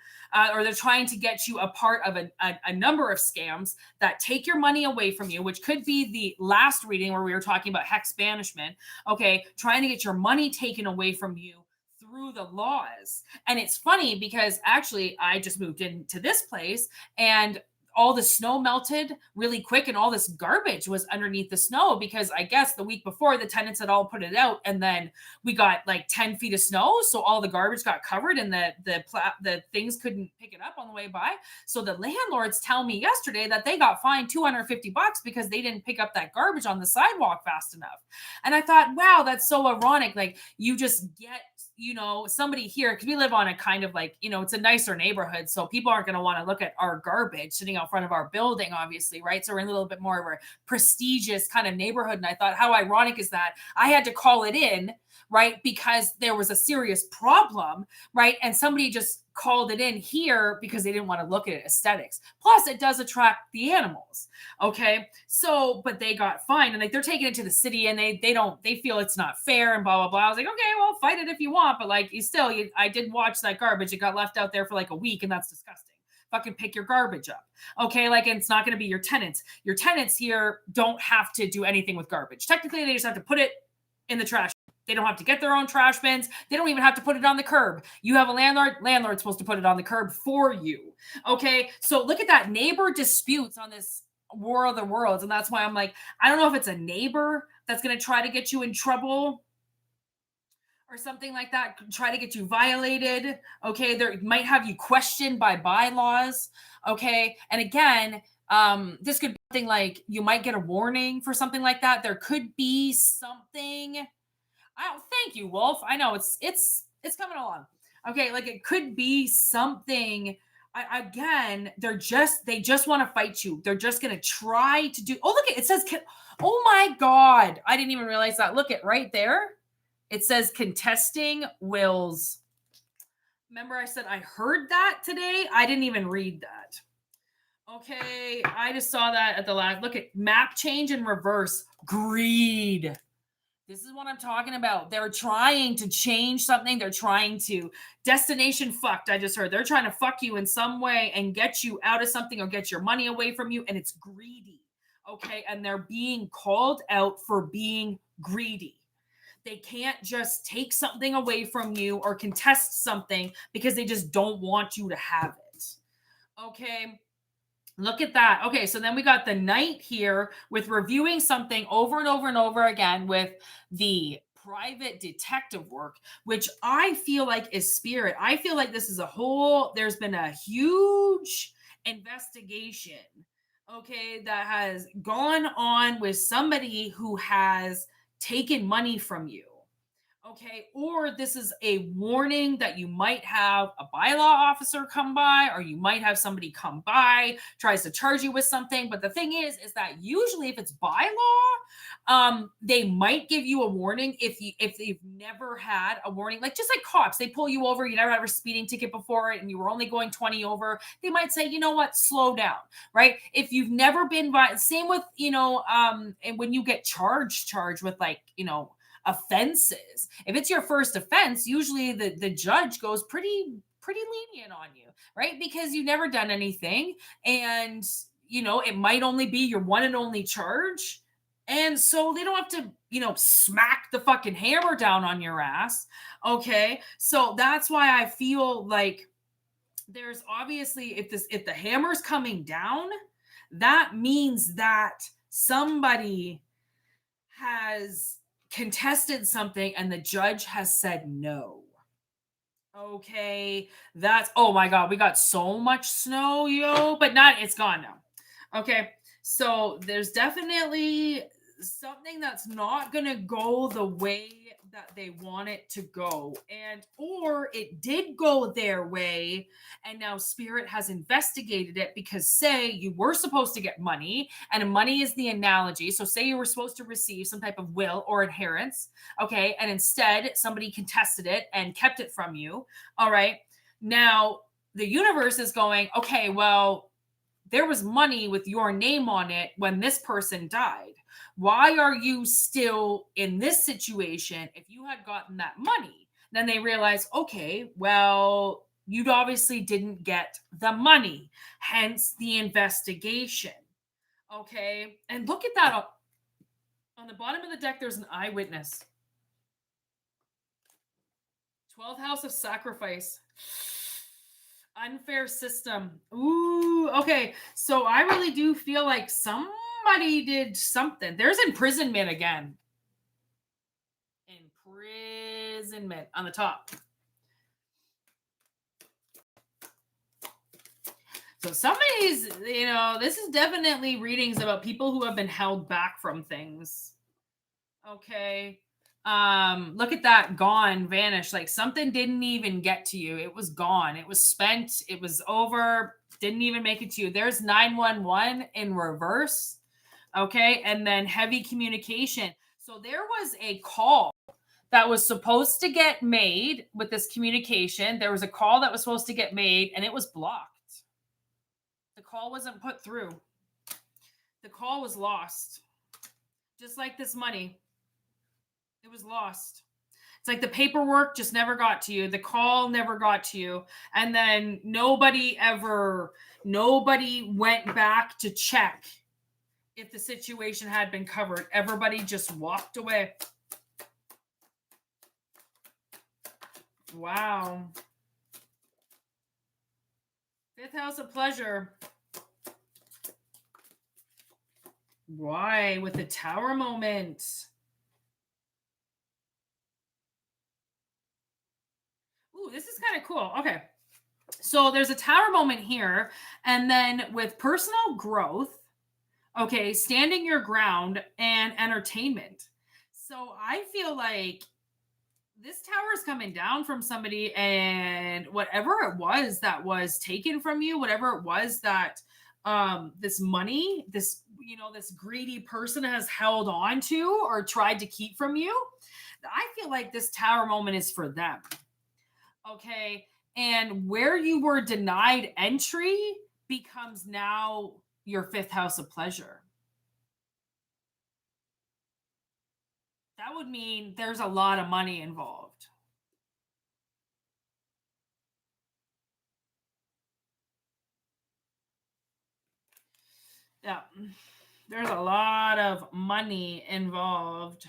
or they're trying to get you a part of a number of scams that take your money away from you, which could be the last reading where we were talking about hex banishment. Okay, trying to get your money taken away from you through the laws. And it's funny because actually I just moved into this place and all the snow melted really quick and all this garbage was underneath the snow because I guess the week before the tenants had all put it out, and then we got like 10 feet of snow, so all the garbage got covered and the things couldn't pick it up on the way by. So the landlords tell me yesterday that they got fined $250 because they didn't pick up that garbage on the sidewalk fast enough. And I thought, wow, that's so ironic. Like, you just get somebody here, because we live on a kind of like, it's a nicer neighborhood. So people aren't going to want to look at our garbage sitting out front of our building, obviously. Right. So we're in a little bit more of a prestigious kind of neighborhood. And I thought, how ironic is that? I had to call it in, right? Because there was a serious problem, right? And somebody just called it in here because they didn't want to look at aesthetics. Plus, it does attract the animals. Okay. So, but they got fined, and like they're taking it to the city, and they feel it's not fair and blah blah blah. I was like, okay, well, fight it if you want, but like I did watch that garbage. It got left out there for like a week, and that's disgusting. Fucking pick your garbage up. Okay, like, and it's not going to be your tenants. Your tenants here don't have to do anything with garbage. Technically, they just have to put it in the trash. They don't have to get their own trash bins. They don't even have to put it on the curb. You have a landlord's supposed to put it on the curb for you. Okay, so look at that. Neighbor disputes on this War of the Worlds. And that's why I'm like, I don't know if it's a neighbor that's going to try to get you in trouble or something like that, try to get you violated. Okay, there might have you questioned by bylaws. Okay, and again, this could be something like you might get a warning for something like that. There could be something. Thank you, Wolf. I know it's coming along. Okay, like it could be something again, they just want to fight you. They're just going to try to do. Oh, look, it says, oh my God. I didn't even realize that. Look it right there. It says contesting wills. Remember I said I heard that today? I didn't even read that. Okay, I just saw that at the last. Look at map change in reverse. Greed. This is what I'm talking about. They're trying to change something. They're trying to destination fucked. I just heard they're trying to fuck you in some way and get you out of something or get your money away from you. And it's greedy. Okay. And they're being called out for being greedy. They can't just take something away from you or contest something because they just don't want you to have it. Okay. Look at that. Okay, so then we got the knight here with reviewing something over and over and over again with the private detective work, which I feel like is spirit. I feel like this is there's been a huge investigation, okay, that has gone on with somebody who has taken money from you. Okay, or this is a warning that you might have a bylaw officer come by, or you might have somebody come by, tries to charge you with something. But the thing is that usually if it's bylaw, they might give you a warning if you've never had a warning, like just like cops, they pull you over, you never had a speeding ticket before, and you were only going 20 over. They might say, you know what, slow down, right? If you've never been by, same with and when you get charged with like offenses. If it's your first offense, usually the judge goes pretty lenient on you, right? Because you've never done anything, and it might only be your one and only charge. And so they don't have to, smack the fucking hammer down on your ass. Okay. So that's why I feel like there's obviously, if the hammer's coming down, that means that somebody has contested something and the judge has said no. Okay, oh my God, we got so much snow, yo, but it's gone now. Okay, so there's definitely something that's not gonna go the way that they want it to go, or it did go their way, and now spirit has investigated it because say you were supposed to get money, and money is the analogy. So say you were supposed to receive some type of will or inheritance, okay, and instead somebody contested it and kept it from you. All right, now the universe is going, okay, well, there was money with your name on it when this person died. Why are you still in this situation if you had gotten that money? Then they realize, okay, well, you obviously didn't get the money, hence the investigation. Okay, and look at that. On the bottom of the deck, there's an eyewitness. 12th house of sacrifice. Unfair system. Ooh, okay. So I really do feel like somebody did something. There's imprisonment again. Imprisonment on the top. So somebody's, this is definitely readings about people who have been held back from things. Okay. Look at that, gone, vanished, like something didn't even get to you. It was gone, it was spent, it was over, didn't even make it to you. There's 911 in reverse. Okay, and then heavy communication. So there was a call that was supposed to get made with this communication. There was a call that was supposed to get made and it was blocked. The call wasn't put through. The call was lost, just like this money. It was lost. It's like the paperwork just never got to you. The call never got to you. And then nobody went back to check if the situation had been covered. Everybody just walked away. Wow. 5th house of pleasure. Why? With the tower moment. Ooh, this is kind of cool. Okay. So there's a tower moment here. And then with personal growth, okay, standing your ground and entertainment. So I feel like this tower is coming down from somebody, and whatever it was that was taken from you, whatever it was that this money, this greedy person has held on to or tried to keep from you, I feel like this tower moment is for them. Okay. And where you were denied entry becomes now your fifth house of pleasure. That would mean there's a lot of money involved. Yeah. There's a lot of money involved.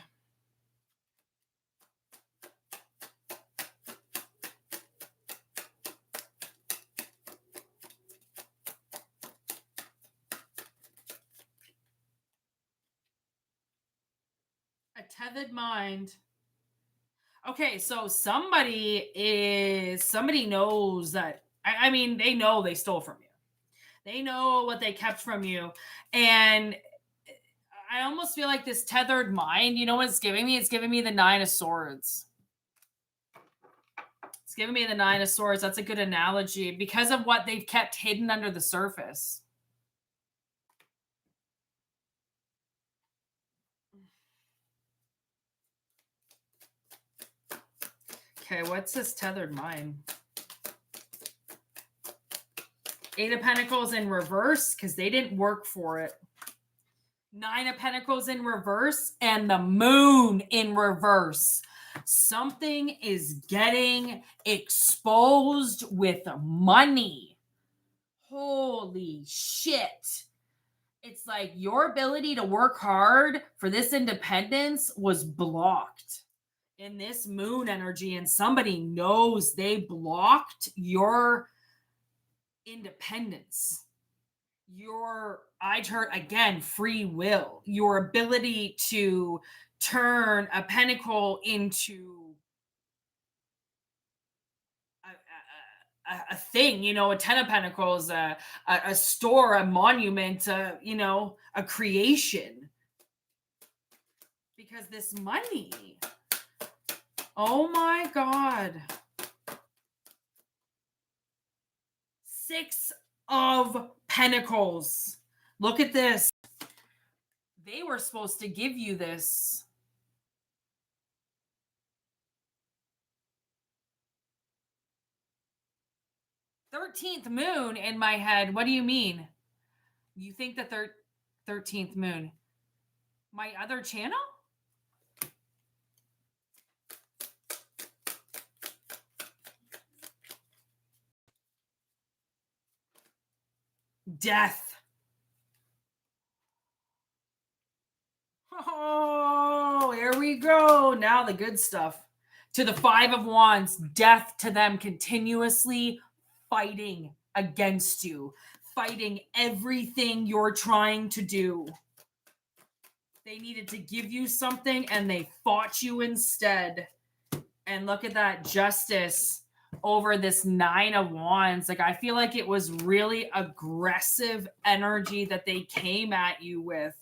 A tethered mind. Okay, so somebody knows that. I mean, they know they stole from you. They know what they kept from you, and I almost feel like this tethered mind. You know what it's giving me? It's giving me the Nine of Swords. It's giving me the Nine of Swords. That's a good analogy because of what they've kept hidden under the surface. Okay, what's this tethered mind? Eight of Pentacles in reverse because they didn't work for it. Nine of Pentacles in reverse and the Moon in reverse. Something is getting exposed with money. Holy shit. It's like your ability to work hard for this independence was blocked in this Moon energy, and somebody knows they blocked your independence, your, I heard again, free will, your ability to turn a pentacle into a thing, a 10 of pentacles, a store, a monument, a creation, because this money, oh my god, Six of Pentacles. Look at this. They were supposed to give you this. "13th moon" in my head. What do you mean? You think the 13th moon? My other channel? Death. Oh, here we go. Now the good stuff. To the Five of Wands, death to them, continuously fighting against you, fighting everything you're trying to do. They needed to give you something and they fought you instead. And look at that, Justice over this Nine of Wands. Like, I feel like it was really aggressive energy that they came at you with.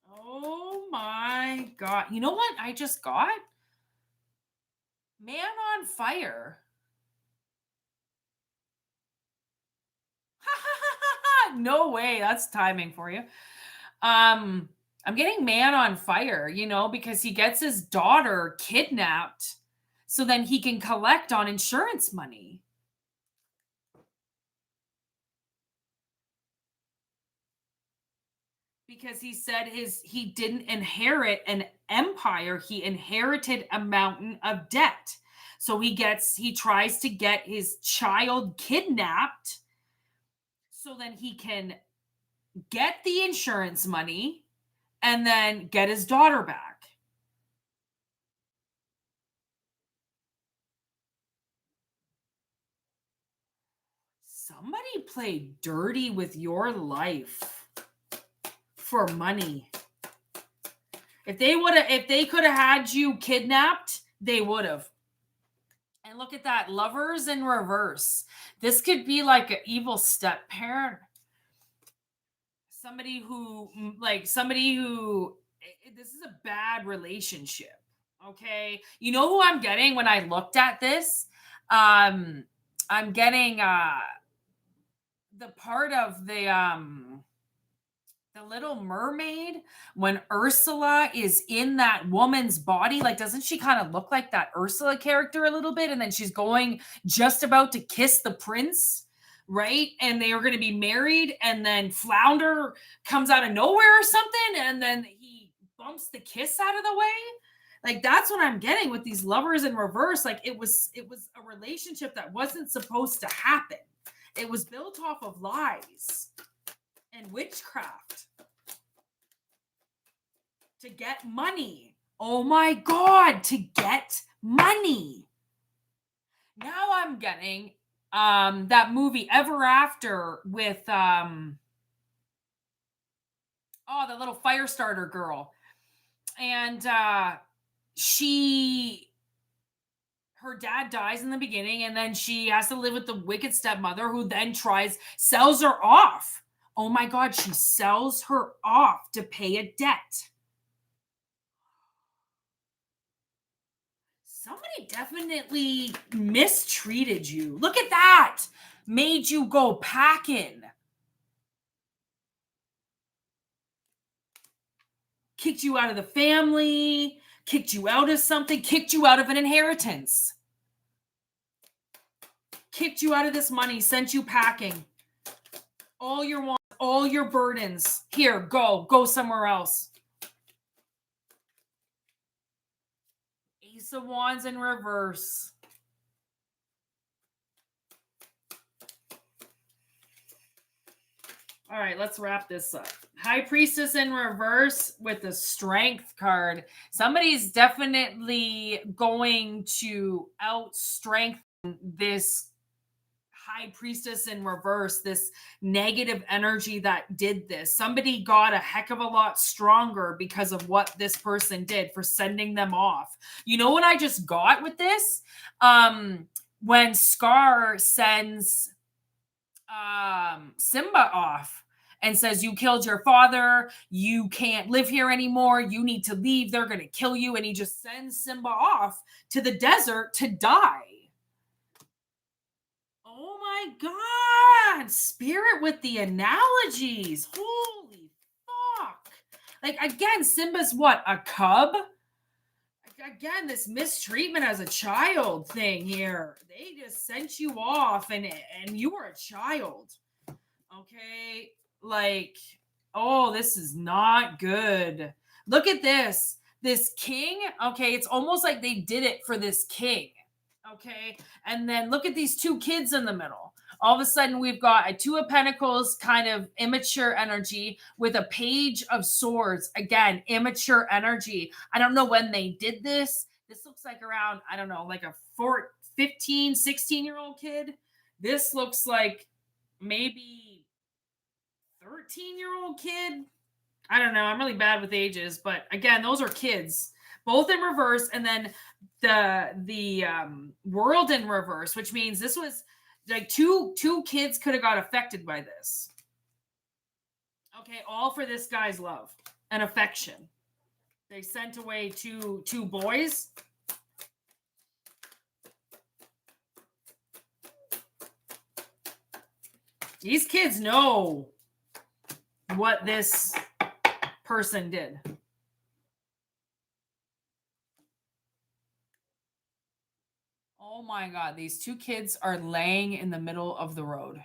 Oh my god. You know what I just got? Man on Fire. No way. That's timing for you. I'm getting Man on Fire, because he gets his daughter kidnapped so then he can collect on insurance money. Because he said he didn't inherit an empire, he inherited a mountain of debt. So he tries to get his child kidnapped so then he can get the insurance money and then get his daughter back. Somebody played dirty with your life for money. If they could have had you kidnapped, they would have. And look at that, Lovers in reverse. This could be like an evil step parent. Somebody who this is a bad relationship. Okay. You know who I'm getting when I looked at this? Um, I'm getting the part of the Little Mermaid when Ursula is in that woman's body. Like, doesn't she kind of look like that Ursula character a little bit? And then she's going just about to kiss the prince, right? And they are going to be married, and then Flounder comes out of nowhere or something, and then he bumps the kiss out of the way. Like, that's what I'm getting with these lovers in reverse. Like, it was a relationship that wasn't supposed to happen. It was built off of lies and witchcraft to get money. Oh my God, to get money. Now I'm getting that movie Ever After with oh, the little fire starter girl. And she her dad dies in the beginning, and then she has to live with the wicked stepmother who then sells her off. Oh my God, she sells her off to pay a debt. Somebody definitely mistreated you. Look at that. Made you go packing. Kicked you out of the family, kicked you out of something, kicked you out of an inheritance. Kicked you out of this money, sent you packing. All your wants, all your burdens. Here, go somewhere else. Ace of Wands in reverse. All right, let's wrap this up. High Priestess in reverse with the Strength card. Somebody's definitely going to out-strengthen this High Priestess in reverse, this negative energy that did this. Somebody got a heck of a lot stronger because of what this person did for sending them off. You know what I just got with this? When Scar sends Simba off and says, you killed your father, you can't live here anymore, you need to leave, they're going to kill you. And he just sends Simba off to the desert to die. Oh my God, Spirit with the analogies. Holy fuck. Like, again, Simba's what, a cub? Again, this mistreatment as a child thing here. They just sent you off, and you were a child. Okay? Like, oh, this is not good. Look at this. This king, okay, it's almost like they did it for this king. Okay? And then look at these two kids in the middle. All of a sudden, we've got a Two of Pentacles, kind of immature energy, with a Page of Swords. Again, immature energy. I don't know when they did this. This looks like around, I don't know, like a 15, 16-year-old kid. This looks like maybe 13-year-old kid. I don't know. I'm really bad with ages. But again, those are kids. Both in reverse. And then the world in reverse, which means this was like two kids could have got affected by this. Okay, all for this guy's love and affection. They sent away two boys. These kids know what this person did. Oh my God, these two kids are laying in the middle of the road.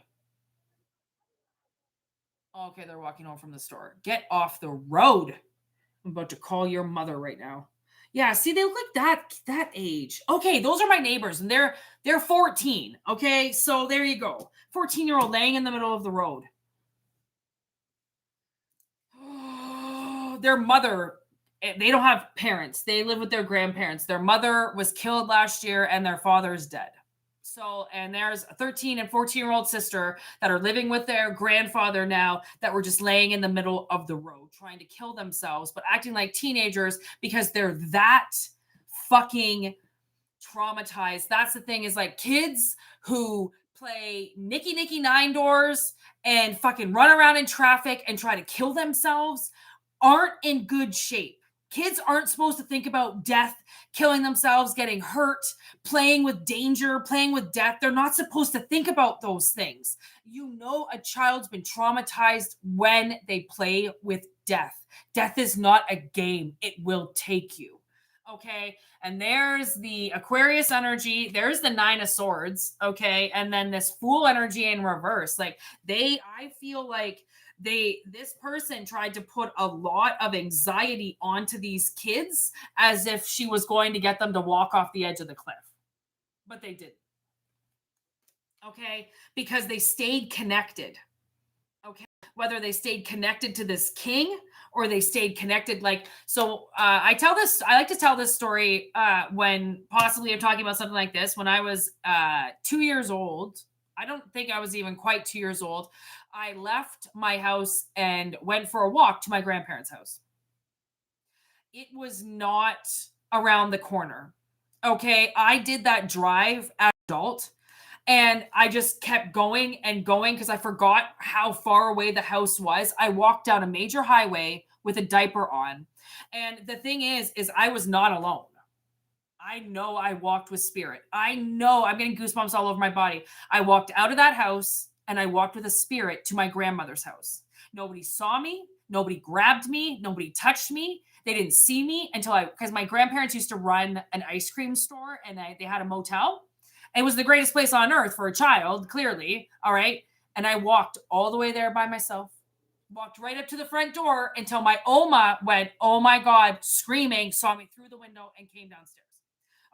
Okay, they're walking home from the store. Get off the road. I'm about to call your mother right now. Yeah, see, they look like that age. Okay, those are my neighbors, and they're 14. Okay, so there you go. 14-year-old laying in the middle of the road. Their mother, they don't have parents. They live with their grandparents. Their mother was killed last year, and their father is dead. So, and there's a 13 and 14-year-old sister that are living with their grandfather now, that were just laying in the middle of the road trying to kill themselves, but acting like teenagers because they're that fucking traumatized. That's the thing, is like kids who play Nicky Nine Doors and fucking run around in traffic and try to kill themselves aren't in good shape. Kids aren't supposed to think about death, killing themselves, getting hurt, playing with danger, playing with death. They're not supposed to think about those things. You know, a child's been traumatized when they play with death. Death is not a game, it will take you. Okay. And there's the Aquarius energy, there's the Nine of Swords. Okay. And then this Fool energy in reverse. Like, I feel like this person tried to put a lot of anxiety onto these kids as if she was going to get them to walk off the edge of the cliff, but they didn't. Okay, because they stayed connected. Okay, whether they stayed connected to this king or they stayed connected, like, so I like to tell this story when possibly I'm talking about something like this. When I was 2 years old, I don't think I was even quite 2 years old, I left my house and went for a walk to my grandparents' house. It was not around the corner. Okay. I did that drive as an adult and I just kept going and going because I forgot how far away the house was. I walked down a major highway with a diaper on. And the thing is I was not alone. I know I walked with spirit. I know I'm getting goosebumps all over my body. I walked out of that house and I walked with a spirit to my grandmother's house. Nobody saw me. Nobody grabbed me. Nobody touched me. They didn't see me because my grandparents used to run an ice cream store and they had a motel. It was the greatest place on earth for a child, clearly. All right. And I walked all the way there by myself, walked right up to the front door until my Oma went, oh my God, screaming, saw me through the window and came downstairs.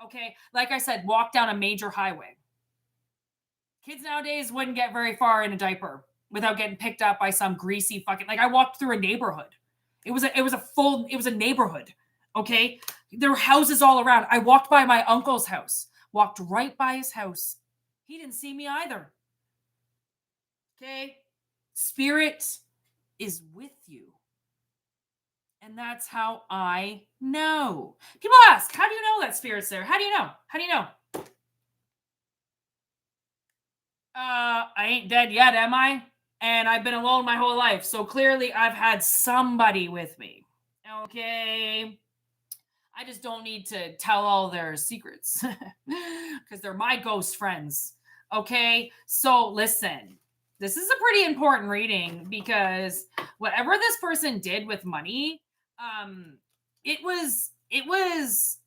Okay. Like I said, walk down a major highway. Kids nowadays wouldn't get very far in a diaper without getting picked up by some greasy fucking, like, I walked through a neighborhood. It was a neighborhood. Okay. There were houses all around. I walked by my uncle's house, walked right by his house. He didn't see me either. Okay. Spirit is with you. And that's how I know. People ask, how do you know that spirit's there? How do you know? How do you know? I ain't dead yet, am I? And I've been alone my whole life. So clearly I've had somebody with me. Okay. I just don't need to tell all their secrets because they're my ghost friends. Okay. So listen, this is a pretty important reading because whatever this person did with money, it was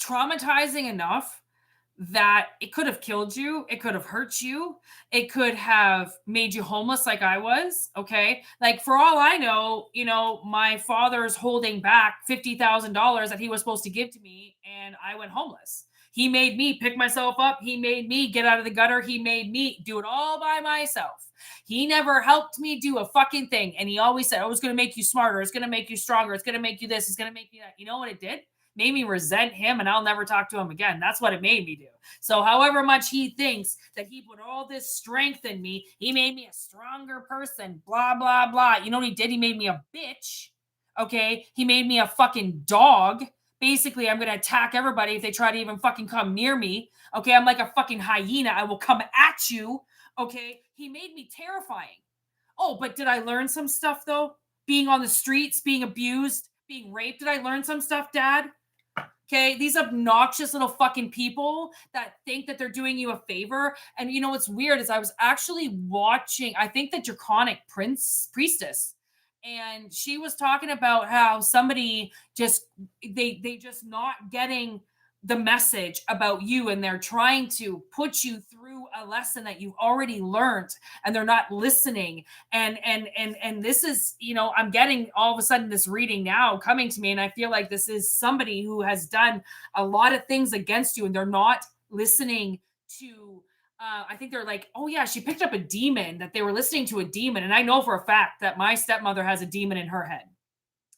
traumatizing enough that it could have killed you, it could have hurt you, it could have made you homeless like I was. Okay. Like, for all I know, my father's holding back $50,000 that he was supposed to give to me, and I went homeless. He made me pick myself up. He made me get out of the gutter. He made me do it all by myself. He never helped me do a fucking thing. And he always said, oh, it's going to make you smarter. It's going to make you stronger. It's going to make you this. It's going to make you that. You know what it did? Made me resent him, and I'll never talk to him again. That's what it made me do. So however much he thinks that he put all this strength in me, he made me a stronger person, blah, blah, blah. You know what he did? He made me a bitch. Okay. He made me a fucking dog. Basically, I'm going to attack everybody if they try to even fucking come near me. Okay. I'm like a fucking hyena. I will come at you. Okay. He made me terrifying. Oh, but did I learn some stuff though? Being on the streets, being abused, being raped. Did I learn some stuff, Dad? Okay, these obnoxious little fucking people that think that they're doing you a favor. And you know what's weird is I was actually watching, I think, the Draconic Priestess, and she was talking about how somebody just they just not getting the message about you, and they're trying to put you through a lesson that you've already learned, and they're not listening. And this is, I'm getting all of a sudden this reading now coming to me, and I feel like this is somebody who has done a lot of things against you, and they're not listening to I think they're like, oh yeah, she picked up a demon, that they were listening to a demon. And I know for a fact that my stepmother has a demon in her head.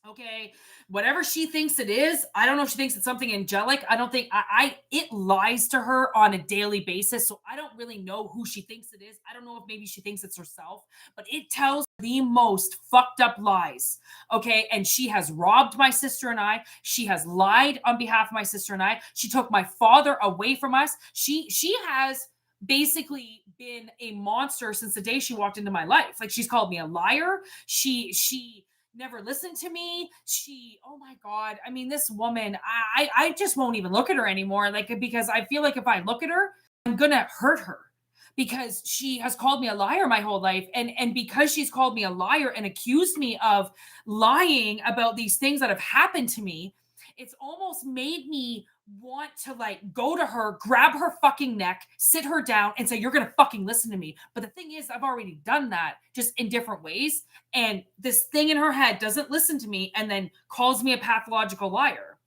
Okay. Whatever she thinks it is, I don't know if she thinks it's something angelic. I don't think it lies to her on a daily basis. So I don't really know who she thinks it is. I don't know if maybe she thinks it's herself, but it tells the most fucked up lies. Okay. And she has robbed my sister and I. She has lied on behalf of my sister and I. She took my father away from us. She has basically been a monster since the day she walked into my life. Like, she's called me a liar. She never listened to me. She, oh my God. I mean, this woman, I just won't even look at her anymore. Like, because I feel like if I look at her, I'm gonna hurt her because she has called me a liar my whole life. And because she's called me a liar and accused me of lying about these things that have happened to me, it's almost made me want to like go to her, grab her fucking neck, sit her down, and say, "You're gonna fucking listen to me." But the thing is, I've already done that just in different ways. And this thing in her head doesn't listen to me and then calls me a pathological liar.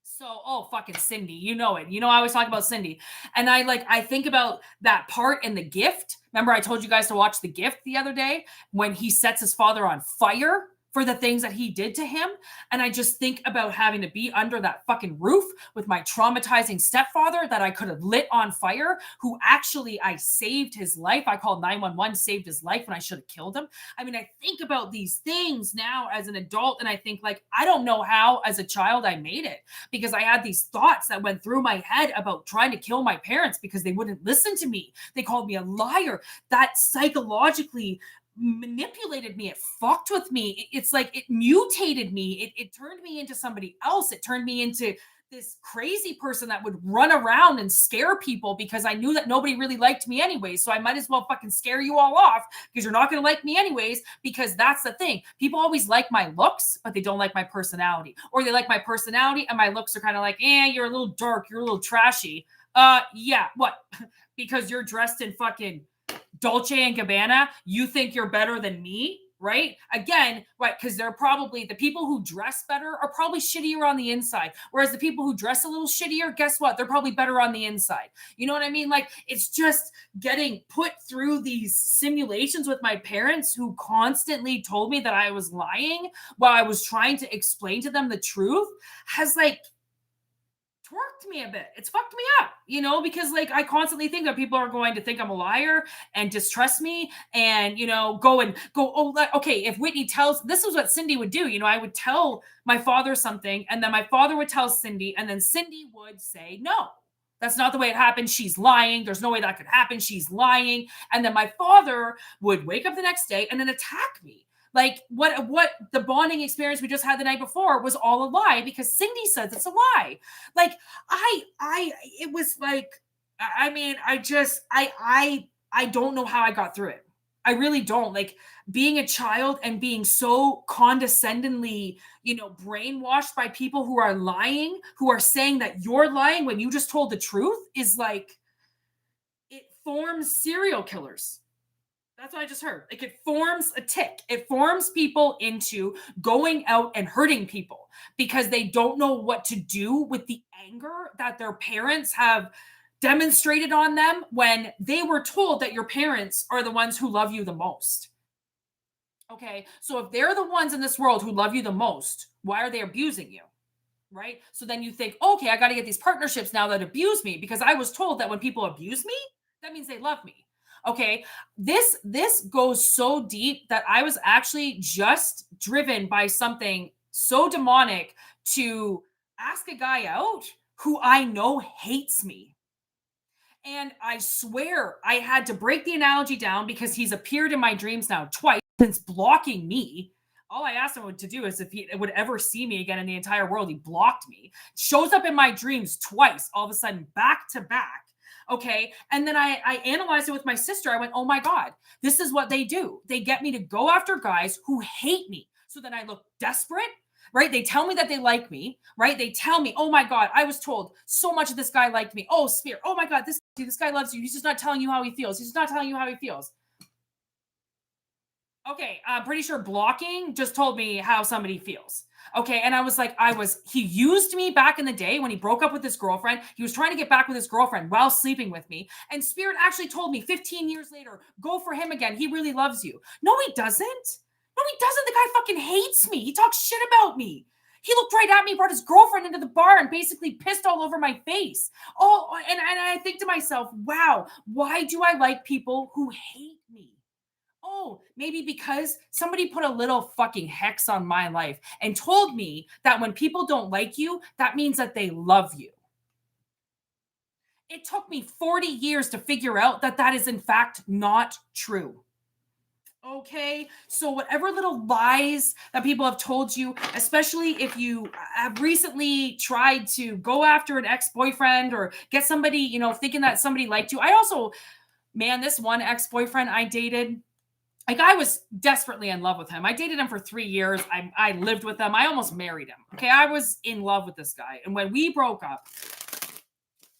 So, oh, fucking Cindy, you know it. You know, I always talk about Cindy. And I think about that part in The Gift. Remember, I told you guys to watch The Gift the other day when he sets his father on fire for the things that he did to him. And I just think about having to be under that fucking roof with my traumatizing stepfather that I could have lit on fire, who actually I saved his life. I called 911, saved his life when I should have killed him. I mean, I think about these things now as an adult, and I think, like, I don't know how as a child I made it, because I had these thoughts that went through my head about trying to kill my parents because they wouldn't listen to me. They called me a liar. That psychologically manipulated me. It fucked with me. It's like it mutated me. It turned me into somebody else. It turned me into this crazy person that would run around and scare people because I knew that nobody really liked me anyways. So I might as well fucking scare you all off because you're not going to like me anyways. Because that's the thing. People always like my looks, but they don't like my personality. Or they like my personality and my looks are kind of like, you're a little dark. You're a little trashy. Yeah. What? Because you're dressed in fucking Dolce and Gabbana, you think you're better than me, right? Again, right? Because they're probably the people who dress better are probably shittier on the inside. Whereas the people who dress a little shittier, guess what? They're probably better on the inside. You know what I mean? Like, it's just getting put through these simulations with my parents who constantly told me that I was lying while I was trying to explain to them the truth has like twerked me a bit. It's fucked me up, because like I constantly think that people are going to think I'm a liar and distrust me and, go, oh, okay, if Whitney tells, this is what Cindy would do. I would tell my father something and then my father would tell Cindy and then Cindy would say, no, that's not the way it happened. She's lying. There's no way that could happen. She's lying. And then my father would wake up the next day and then attack me. Like what the bonding experience we just had the night before was all a lie because Cindy says it's a lie. Like it was like, I mean, I don't know how I got through it. I really don't. Like, being a child and being so condescendingly, brainwashed by people who are lying, who are saying that you're lying when you just told the truth, is like, it forms serial killers. That's what I just heard. Like, it forms a tick. It forms people into going out and hurting people because they don't know what to do with the anger that their parents have demonstrated on them when they were told that your parents are the ones who love you the most. Okay. So if they're the ones in this world who love you the most, why are they abusing you? Right. So then you think, okay, I got to get these partnerships now that abuse me because I was told that when people abuse me, that means they love me. Okay. This goes so deep that I was actually just driven by something so demonic to ask a guy out who I know hates me. And I swear I had to break the analogy down because he's appeared in my dreams now twice since blocking me. All I asked him to do is if he would ever see me again in the entire world, he blocked me. Shows up in my dreams twice, all of a sudden, back to back. Okay. And then I analyzed it with my sister. I went, oh my God, this is what they do. They get me to go after guys who hate me. So then I look desperate, right? They tell me that they like me, right? They tell me, oh my God, I was told so much of this guy liked me. Oh, Sp3ll. Oh my God, this guy loves you. He's just not telling you how he feels. He's just not telling you how he feels. Okay, I'm pretty sure blocking just told me how somebody feels. Okay, and I was like, he used me back in the day when he broke up with his girlfriend. He was trying to get back with his girlfriend while sleeping with me. And Spirit actually told me 15 years later, go for him again. He really loves you. No, he doesn't. No, he doesn't. The guy fucking hates me. He talks shit about me. He looked right at me, brought his girlfriend into the bar, and basically pissed all over my face. Oh, and I think to myself, wow, why do I like people who hate me? Oh, maybe because somebody put a little fucking hex on my life and told me that when people don't like you, that means that they love you. It took me 40 years to figure out that that is in fact not true. Okay. So, whatever little lies that people have told you, especially if you have recently tried to go after an ex boyfriend or get somebody, thinking that somebody liked you. I also, man, this one ex boyfriend I dated, like I was desperately in love with him. I dated him for 3 years. I lived with him. I almost married him. Okay. I was in love with this guy. And when we broke up,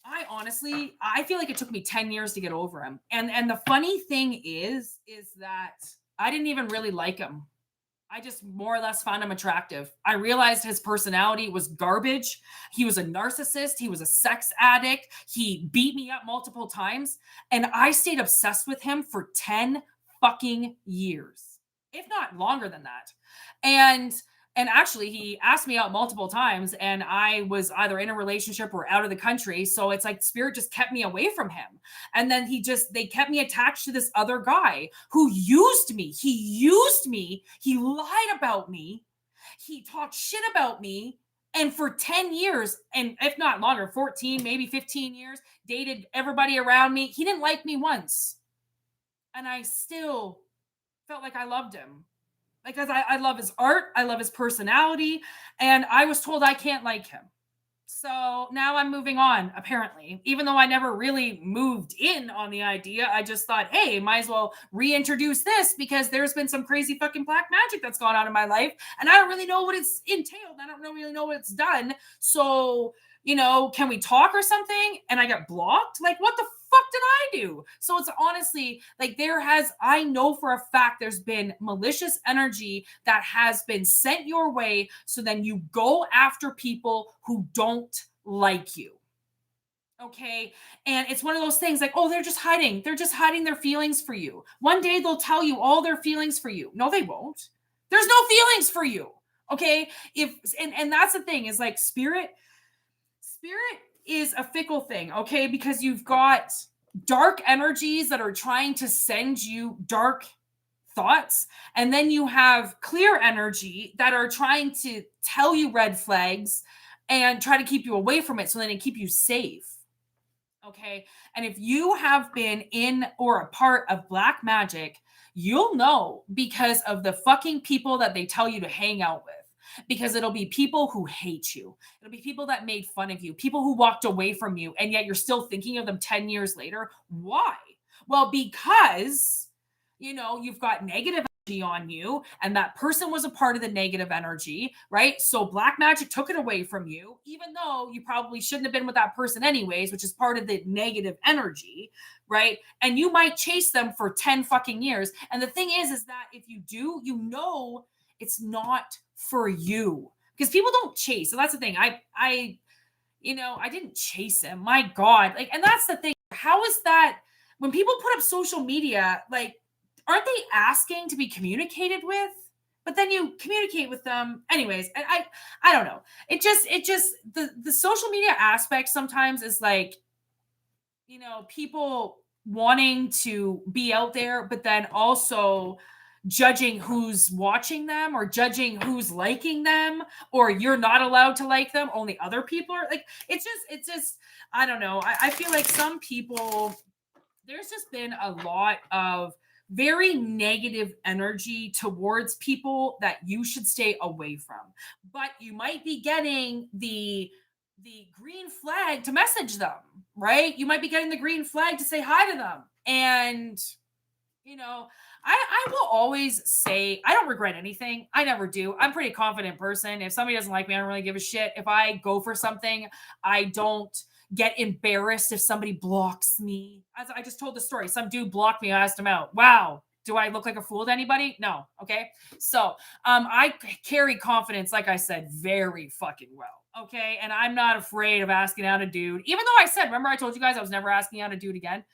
I feel like it took me 10 years to get over him. And the funny thing is that I didn't even really like him. I just more or less found him attractive. I realized his personality was garbage. He was a narcissist. He was a sex addict. He beat me up multiple times. And I stayed obsessed with him for 10 fucking years, if not longer than that. And and actually he asked me out multiple times and I was either in a relationship or out of the country. So it's like spirit just kept me away from him. And then they kept me attached to this other guy who used me. He used me. He lied about me. He talked shit about me. And for 10 years, and if not longer, 14, maybe 15 years, dated everybody around me. He didn't like me once. And I still felt like I loved him because I love his art, I love his personality, and I was told I can't like him. So now I'm moving on, apparently. Even though I never really moved in on the idea, I just thought, hey, might as well reintroduce this because there's been some crazy fucking black magic that's gone on in my life. And I don't really know what it's entailed. I don't really know what it's done. So, can we talk or something? And I got blocked? Like, what the fuck did I do? So it's honestly like I know for a fact there's been malicious energy that has been sent your way. So then you go after people who don't like you. Okay. And it's one of those things like, oh, they're just hiding. They're just hiding their feelings for you. One day they'll tell you all their feelings for you. No, they won't. There's no feelings for you. Okay. And that's the thing is like spirit is a fickle thing, okay? Because you've got dark energies that are trying to send you dark thoughts, and then you have clear energy that are trying to tell you red flags and try to keep you away from it so then they keep you safe. Okay. And if you have been in or a part of black magic, you'll know because of the fucking people that they tell you to hang out with. Because it'll be people who hate you. It'll be people that made fun of you, people who walked away from you, and yet you're still thinking of them 10 years later. Why? Well, because, you've got negative energy on you, and that person was a part of the negative energy, right? So black magic took it away from you, even though you probably shouldn't have been with that person anyways, which is part of the negative energy, right? And you might chase them for 10 fucking years. And the thing is that if you do, it's not for you because people don't chase. So that's the thing. I didn't chase him. My God. Like, and that's the thing. How is that when people put up social media, like, aren't they asking to be communicated with? But then you communicate with them anyways. And I don't know. It just the social media aspect sometimes is like, people wanting to be out there, but then also judging who's watching them or judging who's liking them, or you're not allowed to like them, only other people are like, it's just I don't know. I feel like some people, there's just been a lot of very negative energy towards people that you should stay away from. But you might be getting the green flag to message them, right? You might be getting the green flag to say hi to them. And I will always say I don't regret anything. I never do. I'm a pretty confident person. If somebody doesn't like me, I don't really give a shit. If I go for something, I don't get embarrassed if somebody blocks me. As I just told the story, some dude blocked me. I asked him out. Wow. Do I look like a fool to anybody? No. Okay. So I carry confidence, like I said, very fucking well. Okay. And I'm not afraid of asking out a dude. Even though I said, remember I told you guys I was never asking out a dude again.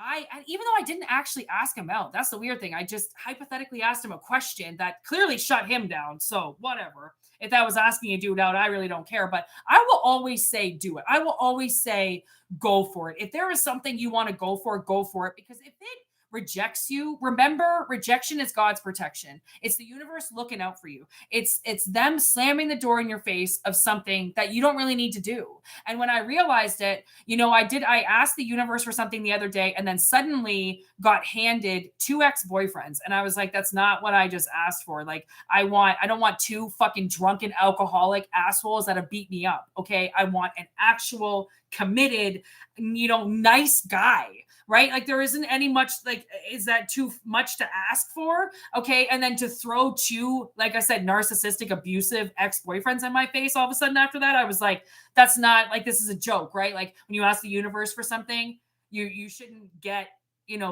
And even though I didn't actually ask him out, that's the weird thing. I just hypothetically asked him a question that clearly shut him down. So whatever. If that was asking a dude out, I really don't care. But I will always say do it. I will always say go for it. If there is something you want to go for it. Because if it rejects you, remember, rejection is God's protection. It's the universe looking out for you. It's them slamming the door in your face of something that you don't really need to do. And when I realized it, I asked the universe for something the other day and then suddenly got handed two ex-boyfriends. And I was like, that's not what I just asked for. Like, I don't want two fucking drunken alcoholic assholes that have beat me up. Okay. I want an actual committed, nice guy, right? Like, there isn't any much, like, is that too much to ask for? Okay. And then to throw two, like I said, narcissistic, abusive ex-boyfriends in my face all of a sudden after that, I was like, that's not, like, this is a joke, right? Like, when you ask the universe for something, you shouldn't get,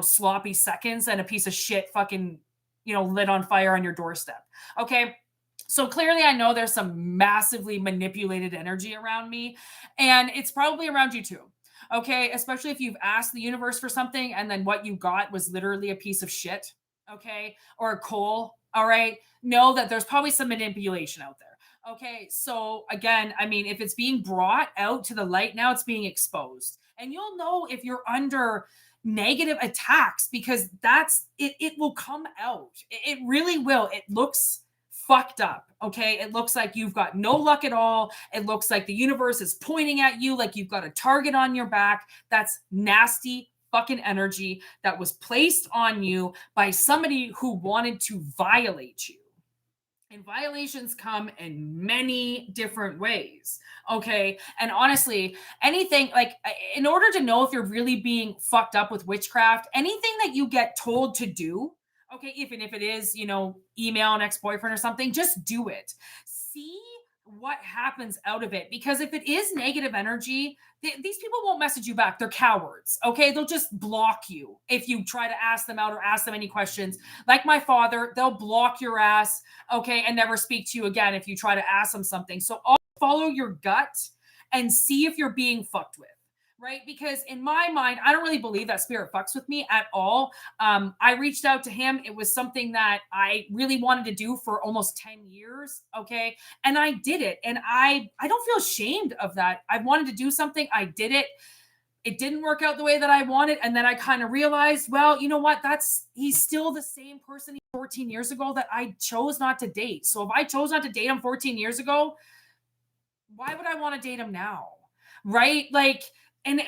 sloppy seconds and a piece of shit fucking, lit on fire on your doorstep. Okay. So clearly I know there's some massively manipulated energy around me, and it's probably around you too. Okay. Especially if you've asked the universe for something and then what you got was literally a piece of shit. Okay. Or a coal. All right. Know that there's probably some manipulation out there. Okay. So again, I mean, if it's being brought out to the light now, it's being exposed. And you'll know if you're under negative attacks because that's it. It will come out. It really will. It looks fucked up. Okay. It looks like you've got no luck at all. It looks like the universe is pointing at you like you've got a target on your back. That's nasty fucking energy that was placed on you by somebody who wanted to violate you. And violations come in many different ways. Okay. And honestly, anything like in order to know if you're really being fucked up with witchcraft, anything that you get told to do, okay, even if it is, email an ex-boyfriend or something, just do it. See what happens out of it. Because if it is negative energy, these people won't message you back. They're cowards. Okay. They'll just block you if you try to ask them out or ask them any questions. Like my father, they'll block your ass. Okay. And never speak to you again if you try to ask them something. So follow your gut and see if you're being fucked with. Right? Because in my mind, I don't really believe that spirit fucks with me at all. I reached out to him. It was something that I really wanted to do for almost 10 years. Okay. And I did it. And I don't feel ashamed of that. I wanted to do something. I did it. It didn't work out the way that I wanted. And then I kind of realized, well, you know what? He's still the same person 14 years ago that I chose not to date. So if I chose not to date him 14 years ago, why would I want to date him now? Right? Like, and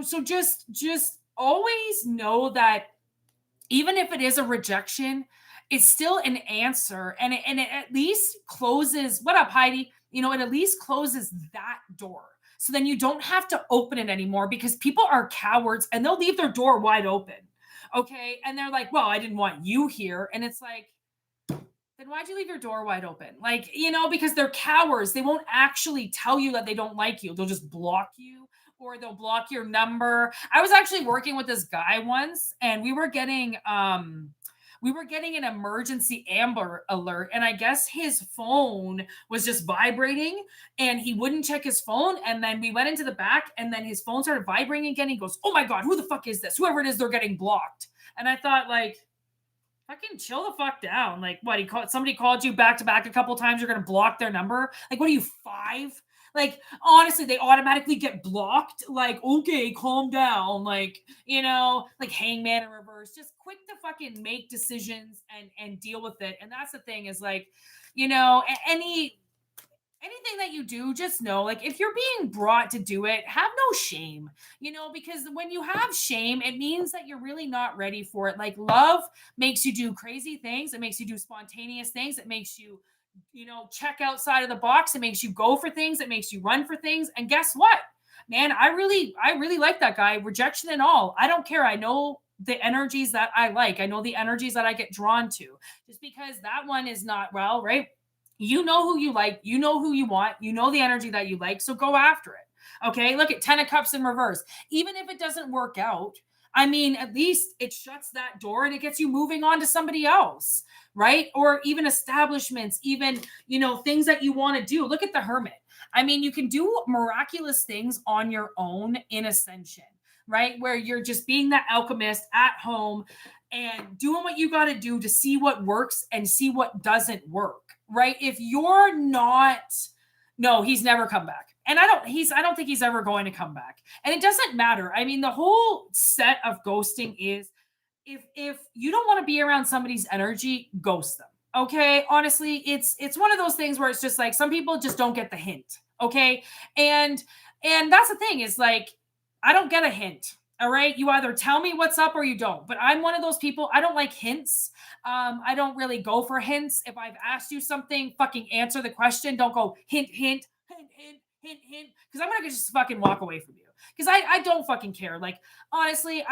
so just always know that even if it is a rejection, it's still an answer, and it at least closes. What up, Heidi? It at least closes that door, so then you don't have to open it anymore because people are cowards and they'll leave their door wide open. Okay, and they're like, well, I didn't want you here. And it's like, then why'd you leave your door wide open? Like, because they're cowards. They won't actually tell you that they don't like you. They'll just block you or they'll block your number. I was actually working with this guy once and we were getting an emergency Amber Alert. And I guess his phone was just vibrating and he wouldn't check his phone. And then we went into the back and then his phone started vibrating again. He goes, oh my God, who the fuck is this? Whoever it is, they're getting blocked. And I thought, like, fucking chill the fuck down. Like, what? Somebody called you back to back a couple times. You're going to block their number. Like, what are you, 5? Like, honestly, they automatically get blocked. Like, okay, calm down. Like, like Hangman in reverse. Just quick to fucking make decisions and deal with it. And that's the thing is like, anything that you do, just know, like, if you're being brought to do it, have no shame, because when you have shame, it means that you're really not ready for it. Like, love makes you do crazy things. It makes you do spontaneous things. It makes you, check outside of the box. It makes you go for things. It makes you run for things. And guess what, man? I really like that guy, rejection and all. I don't care. I know the energies that I like. I know the energies that I get drawn to. Just because that one is not well, right? You know who you like, you know who you want, you know the energy that you like, so go after it. Okay, look at 10 of Cups in reverse. Even if it doesn't work out, I mean, at least it shuts that door and it gets you moving on to somebody else, right? Or even establishments, even, things that you want to do. Look at the Hermit. I mean, you can do miraculous things on your own in Ascension, right? Where you're just being that alchemist at home and doing what you got to do to see what works and see what doesn't work. Right? If you're not, no, he's never come back. And I don't think he's ever going to come back. And it doesn't matter. I mean, the whole set of ghosting is if you don't want to be around somebody's energy, ghost them. Okay? Honestly, it's one of those things where it's just like some people just don't get the hint. Okay? And that's the thing is like I don't get a hint. All right? You either tell me what's up or you don't. But I'm one of those people, I don't like hints. I don't really go for hints. If I've asked you something, fucking answer the question. Don't go hint, hint, hint, hint, hint, hint. Because I'm gonna just fucking walk away from you. Because I don't fucking care. Like, honestly,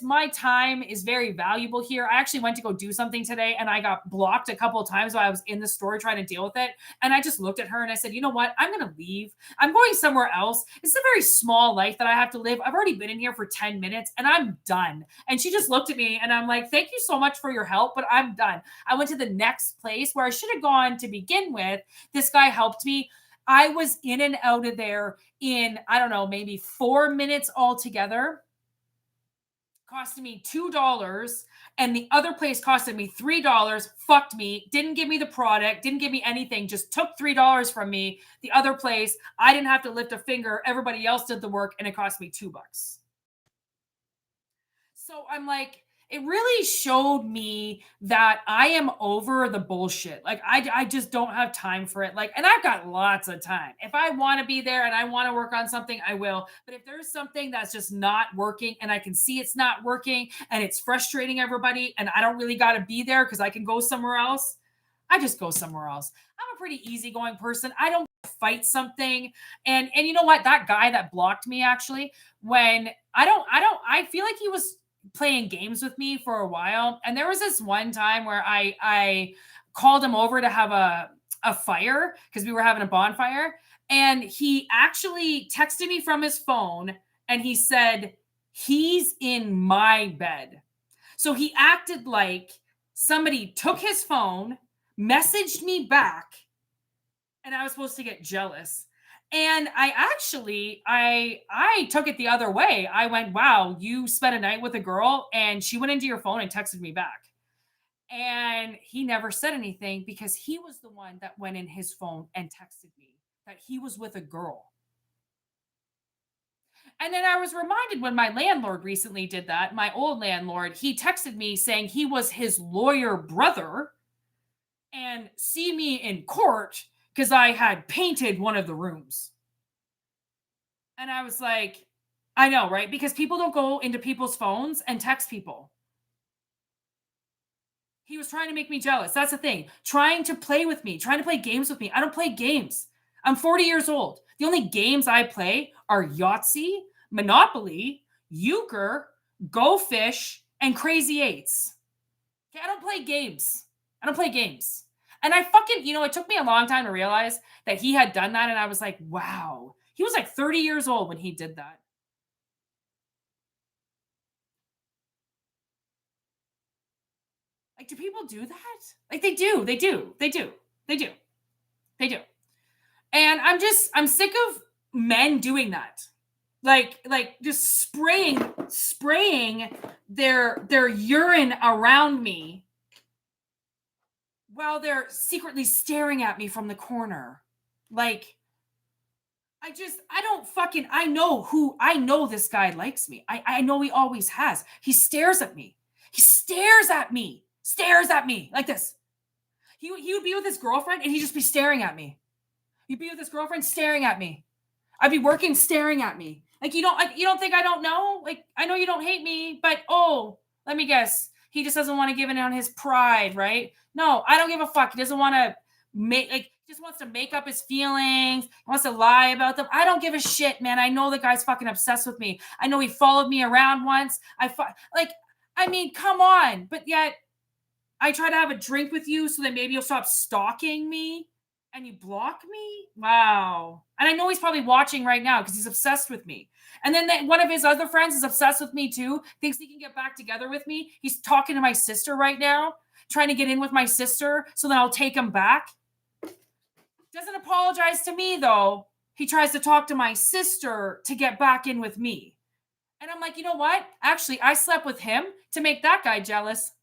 my time is very valuable here. I actually went to go do something today and I got blocked a couple of times while I was in the store trying to deal with it. And I just looked at her and I said, you know what? I'm going to leave. I'm going somewhere else. It's a very small life that I have to live. I've already been in here for 10 minutes and I'm done. And she just looked at me and I'm like, thank you so much for your help, but I'm done. I went to the next place where I should have gone to begin with. This guy helped me. I was in and out of there in, I don't know, maybe 4 minutes altogether. Costed me $2, and the other place costed me $3. Fucked me, didn't give me the product, didn't give me anything, just took $3 from me. The other place, I didn't have to lift a finger. Everybody else did the work, and it cost me $2. So I'm like, it really showed me that I am over the bullshit. Like I just don't have time for it. Like, and I've got lots of time. If I want to be there and I want to work on something, I will. But if there's something that's just not working and I can see it's not working and it's frustrating everybody and I don't really got to be there because I can go somewhere else, I just go somewhere else. I'm a pretty easygoing person. I don't fight something. And you know what? That guy that blocked me actually, when I feel like he was playing games with me for a while. And there was this one time where I called him over to have a fire because we were having a bonfire. And he actually texted me from his phone and he said, he's in my bed. So he acted like somebody took his phone, messaged me back, and I was supposed to get jealous. And I took it the other way. I went, wow, you spent a night with a girl and she went into your phone and texted me back. And he never said anything because he was the one that went in his phone and texted me that he was with a girl. And then I was reminded when my landlord recently did that, my old landlord, he texted me saying he was his lawyer brother and see me in court because I had painted one of the rooms. And I was like, I know, right? Because people don't go into people's phones and text people. He was trying to make me jealous. That's the thing. Trying to play with me, trying to play games with me. I don't play games. I'm 40 years old. The only games I play are Yahtzee, Monopoly, Euchre, Go Fish, and Crazy Eights. Okay, I don't play games. I don't play games. And I fucking, it took me a long time to realize that he had done that. And I was like, wow. He was like 30 years old when he did that. Like, do people do that? Like, they do. And I'm sick of men doing that. Like just spraying their urine around me while they're secretly staring at me from the corner. Like, I know this guy likes me. I know he always has. He stares at me. Stares at me like this. He would be with his girlfriend and he'd just be staring at me. He'd be with his girlfriend staring at me. I'd be working staring at me. Like, you don't think I don't know? Like, I know you don't hate me, but let me guess. He just doesn't want to give in on his pride, right? No, I don't give a fuck. He doesn't want to just wants to make up his feelings. He wants to lie about them. I don't give a shit, man. I know the guy's fucking obsessed with me. I know he followed me around once. Come on. But yet I try to have a drink with you so that maybe you'll stop stalking me and you block me. Wow. And I know he's probably watching right now because he's obsessed with me. And then one of his other friends is obsessed with me too. Thinks he can get back together with me. He's talking to my sister right now, trying to get in with my sister so then I'll take him back. Doesn't apologize to me though. He tries to talk to my sister to get back in with me. And I'm like, you know what? Actually, I slept with him to make that guy jealous.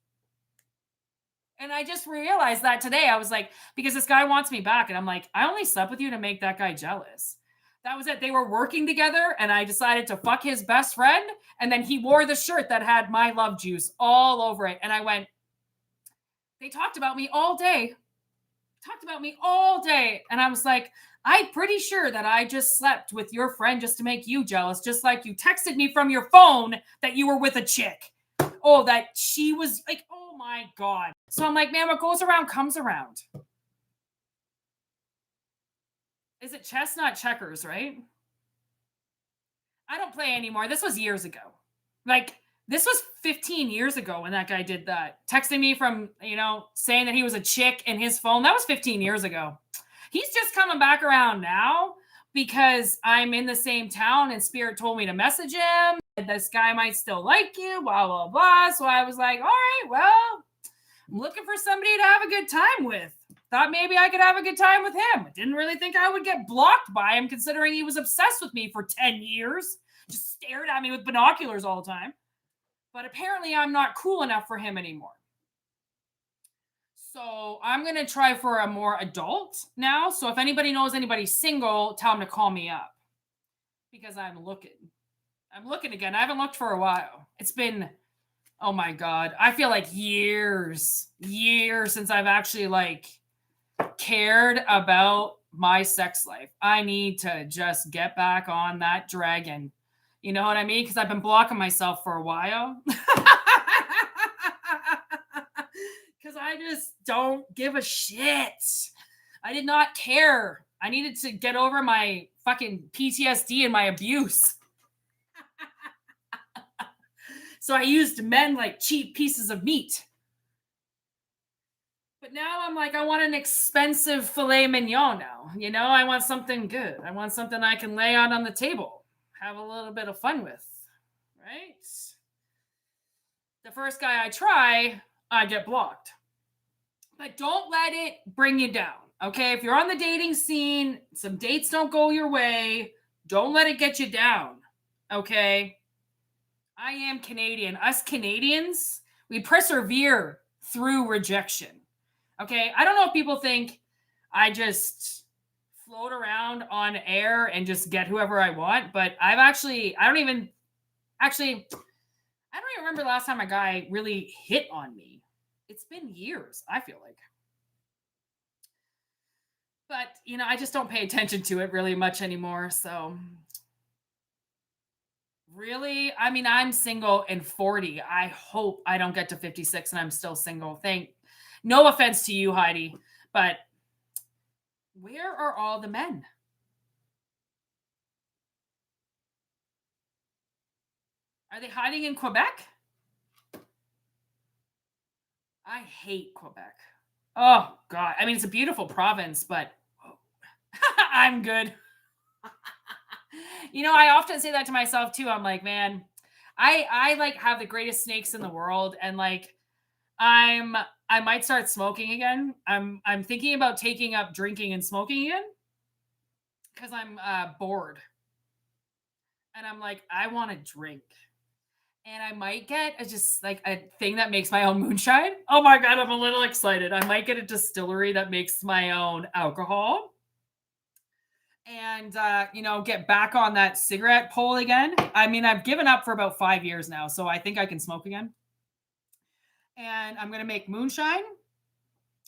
And I just realized that today. I was like, because this guy wants me back. And I'm like, I only slept with you to make that guy jealous. That was it. They were working together and I decided to fuck his best friend. And then he wore the shirt that had my love juice all over it. And I went, they talked about me all day. Talked about me all day. And I was like, I'm pretty sure that I just slept with your friend just to make you jealous, just like you texted me from your phone that you were with a chick. Oh, that she was like, oh my God. So I'm like, man, what goes around comes around. Is it chess, not checkers, right? I don't play anymore. This was years ago. Like, this was 15 years ago when that guy did that. Texting me from, saying that he was a chick in his phone. That was 15 years ago. He's just coming back around now because I'm in the same town and Spirit told me to message him. This guy might still like you, blah, blah, blah. So I was like, all right, well, I'm looking for somebody to have a good time with. Thought maybe I could have a good time with him. Didn't really think I would get blocked by him considering he was obsessed with me for 10 years. Just stared at me with binoculars all the time. But apparently I'm not cool enough for him anymore. So I'm going to try for a more adult now. So if anybody knows anybody single, tell them to call me up. Because I'm looking. I'm looking again. I haven't looked for a while. It's been, oh my God. I feel like years since I've actually cared about my sex life. I need to just get back on that dragon. You know what I mean? Because I've been blocking myself for a while. Because I just don't give a shit. I did not care. I needed to get over my fucking PTSD and my abuse. So I used men like cheap pieces of meat. But now I'm like, I want an expensive filet mignon now. I want something good. I want something I can lay out on the table. Have a little bit of fun with. Right? The first guy I try, I get blocked. But don't let it bring you down. Okay? If you're on the dating scene, some dates don't go your way, don't let it get you down. Okay? I am Canadian. Us Canadians, we persevere through rejection. Okay? I don't know if people think I just float around on air and just get whoever I want, but I don't even remember the last time a guy really hit on me. It's been years, I feel like. But, I just don't pay attention to it really much anymore, so really, I'm single and 40. I hope I don't get to 56 and I'm still single. No offense to you, Heidi, but where are all the men? Are they hiding in Quebec? I hate Quebec. Oh, God. It's a beautiful province, but I'm good. I often say that to myself, too. I'm like, man, I have the greatest snakes in the world. And, I might start smoking again. I'm thinking about taking up drinking and smoking again because I'm bored. And I'm like, I want to drink. And I might get a thing that makes my own moonshine. Oh my God, I'm a little excited. I might get a distillery that makes my own alcohol. And, get back on that cigarette pole again. I've given up for about 5 years now, so I think I can smoke again. And I'm going to make moonshine.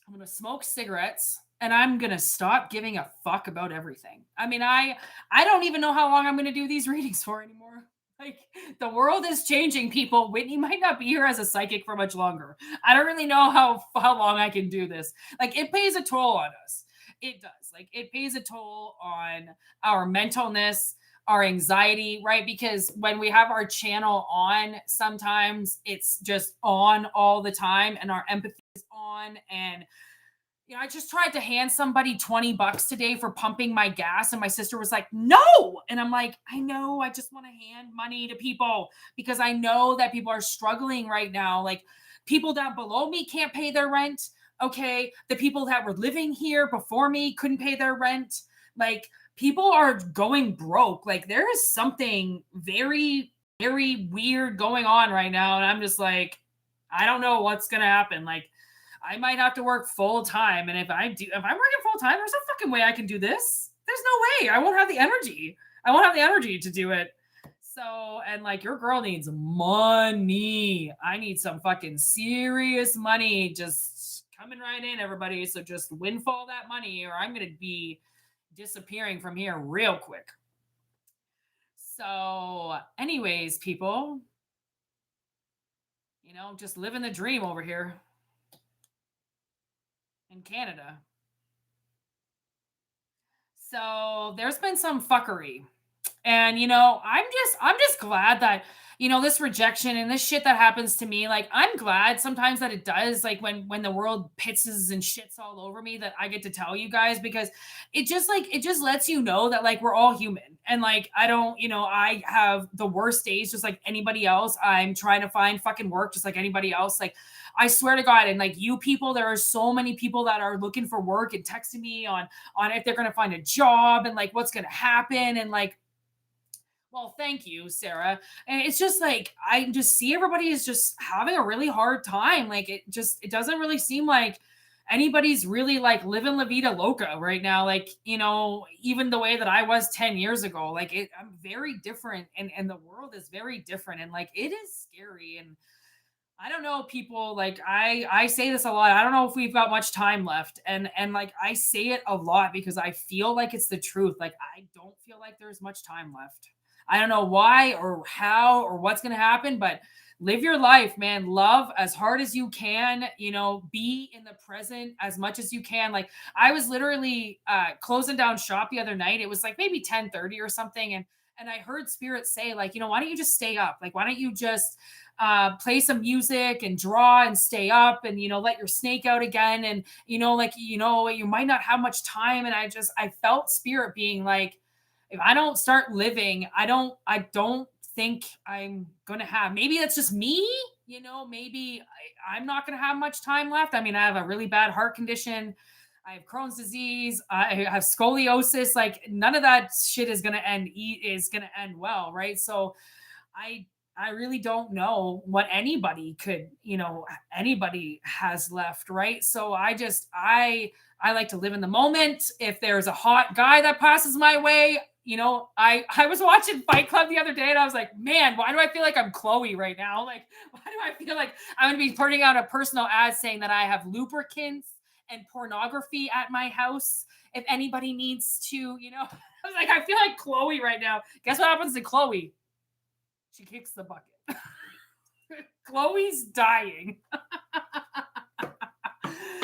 I'm going to smoke cigarettes. And I'm going to stop giving a fuck about everything. I don't even know how long I'm going to do these readings for anymore. The world is changing, people. Whitney might not be here as a psychic for much longer. I don't really know how long I can do this. It pays a toll on us. It does. It pays a toll on our mentalness, our anxiety, right? Because when we have our channel on, sometimes it's just on all the time and our empathy is on. And I just tried to hand somebody $20 today for pumping my gas. And my sister was like, no. And I'm like, I know, I just want to hand money to people because I know that people are struggling right now. People down below me can't pay their rent. Okay. The people that were living here before me couldn't pay their rent. People are going broke. There is something very, very weird going on right now. And I'm just like, I don't know what's going to happen. I might have to work full time. And if I'm working full time, there's no fucking way I can do this. There's no way. I won't have the energy. I won't have the energy to do it. So, and like your girl needs money. I need some fucking serious money just coming right in, everybody. So just windfall that money, or I'm going to be disappearing from here real quick. So, anyways, people, just living the dream over here in Canada. So, there's been some fuckery. And I'm just glad that this rejection and this shit that happens to me, like I'm glad sometimes that it does, like when the world pisses and shits all over me, that I get to tell you guys, because it just lets you know that like we're all human, and like I don't, I have the worst days just like anybody else. I'm trying to find fucking work just like anybody else. Like I swear to God, and like you people, there are so many people that are looking for work and texting me on if they're gonna find a job and like what's gonna happen, and like, well, thank you, Sarah. And it's just like I just see everybody is just having a really hard time. Like it doesn't really seem like anybody's really like living la vida loca right now. Like, even the way that I was 10 years ago, like I'm very different, and the world is very different, and like it is scary. And I don't know, people, like I say this a lot. I don't know if we've got much time left. And like I say it a lot because I feel like it's the truth. Like I don't feel like there's much time left. I don't know why or how or what's going to happen, but live your life, man. Love as hard as you can, be in the present as much as you can. Like I was literally closing down shop the other night. It was like maybe 10:30 or something, and I heard Spirit say, like, why don't you just stay up? Like, why don't you just play some music and draw and stay up, and let your snake out again, and like, you might not have much time. And I felt Spirit being like, if I don't start living, I don't think I'm gonna have, maybe that's just me, maybe I'm not gonna have much time left. I mean, I have a really bad heart condition. I have Crohn's disease. I have scoliosis. Like none of that shit is gonna end well, right? So I I really don't know what anybody has left, right? So I like to live in the moment. If there's a hot guy that passes my way, I was watching Fight Club the other day, and I was like, man, why do I feel like I'm Chloe right now? Like, why do I feel like I'm going to be putting out a personal ad saying that I have lubricants and pornography at my house if anybody needs to, I was like, I feel like Chloe right now. Guess what happens to Chloe? She kicks the bucket. Chloe's dying.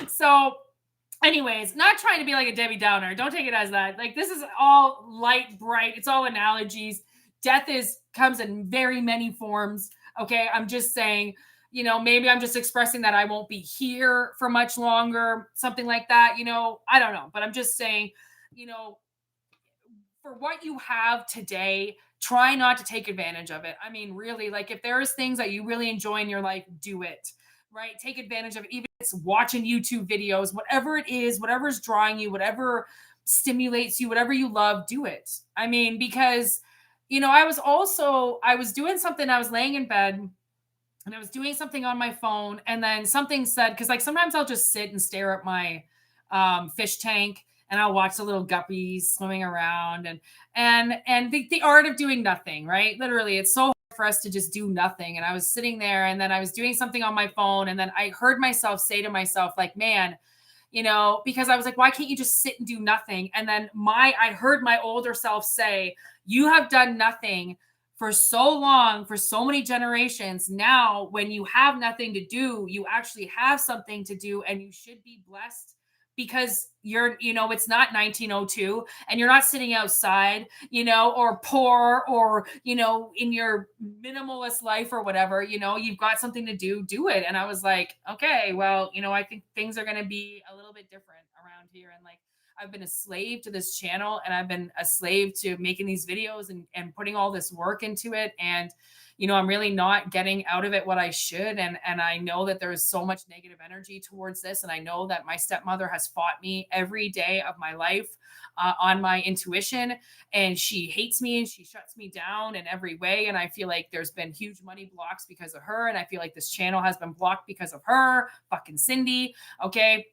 So, anyways, not trying to be like a Debbie Downer. Don't take it as that. Like this is all light, bright. It's all analogies. Death comes in very many forms. Okay, I'm just saying, maybe I'm just expressing that I won't be here for much longer, something like that. I don't know, but I'm just saying, you know, for what you have today, try not to take advantage of it. I mean, really, like if there is things that you really enjoy in your life, do it. Right? Take advantage of it. Even if it's watching YouTube videos, whatever it is, whatever's drawing you, whatever stimulates you, whatever you love, do it. I mean, because I was doing something, I was laying in bed and I was doing something on my phone, and then something said, because like sometimes I'll just sit and stare at my fish tank, and I'll watch the little guppies swimming around, and the art of doing nothing, right? Literally, it's so hard for us to just do nothing. And I was sitting there, and then I was doing something on my phone, and then I heard myself say to myself, like, man, because I was like, why can't you just sit and do nothing? And then I heard my older self say, you have done nothing for so long, for so many generations. Now, when you have nothing to do, you actually have something to do, and you should be blessed because it's not 1902 and you're not sitting outside, or poor, or, in your minimalist life or whatever, you've got something to do it. And I was like, okay, well, I think things are going to be a little bit different around here. And like, I've been a slave to this channel, and I've been a slave to making these videos and putting all this work into it. And, I'm really not getting out of it what I should. And I know that there is so much negative energy towards this. And I know that my stepmother has fought me every day of my life on my intuition, and she hates me and she shuts me down in every way. And I feel like there's been huge money blocks because of her. And I feel like this channel has been blocked because of her, fucking Cindy. Okay.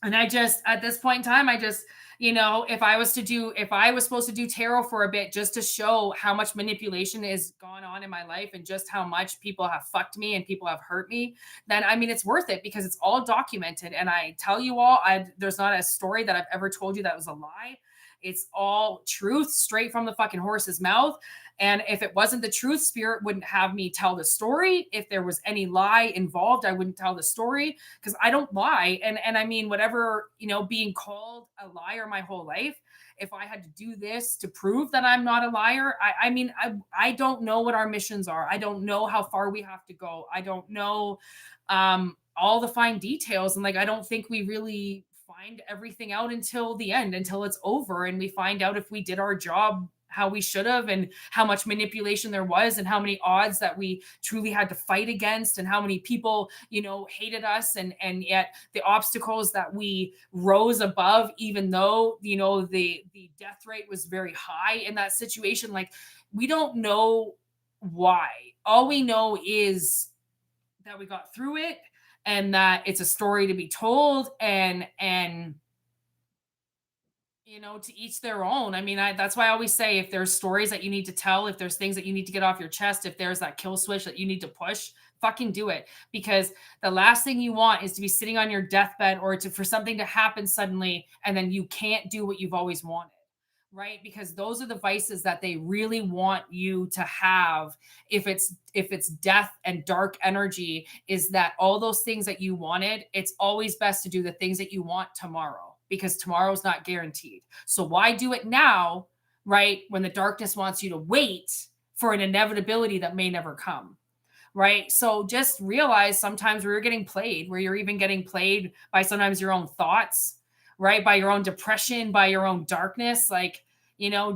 And I just, at this point in time, I just, if I was to do, if I was supposed to do tarot for a bit just to show how much manipulation is gone on in my life and just how much people have fucked me and people have hurt me, then I mean, it's worth it because it's all documented. And I tell you all, there's not a story that I've ever told you that was a lie. It's all truth straight from the fucking horse's mouth. And if it wasn't the truth, spirit wouldn't have me tell the story. If there was any lie involved, I wouldn't tell the story because I don't lie. And I mean, whatever, being called a liar my whole life, if I had to do this to prove that I'm not a liar, I mean, I don't know what our missions are. I don't know how far we have to go. I don't know all the fine details. And like, I don't think we really find everything out until the end, until it's over. And we find out if we did our job how we should have and how much manipulation there was and how many odds that we truly had to fight against and how many people hated us and yet the obstacles that we rose above even though the death rate was very high in that situation. Like, we don't know why. All we know is that we got through it and that it's a story to be told and to each their own. I mean, that's why I always say if there's stories that you need to tell, if there's things that you need to get off your chest, if there's that kill switch that you need to push, fucking do it. Because the last thing you want is to be sitting on your deathbed or for something to happen suddenly and then you can't do what you've always wanted. Right? Because those are the vices that they really want you to have. If it's death and dark energy, is that all those things that you wanted, it's always best to do the things that you want tomorrow because tomorrow's not guaranteed. So why do it now, right? When the darkness wants you to wait for an inevitability that may never come. Right. So just realize sometimes where you're getting played, where you're even getting played by sometimes your own thoughts, right? By your own depression, by your own darkness, like,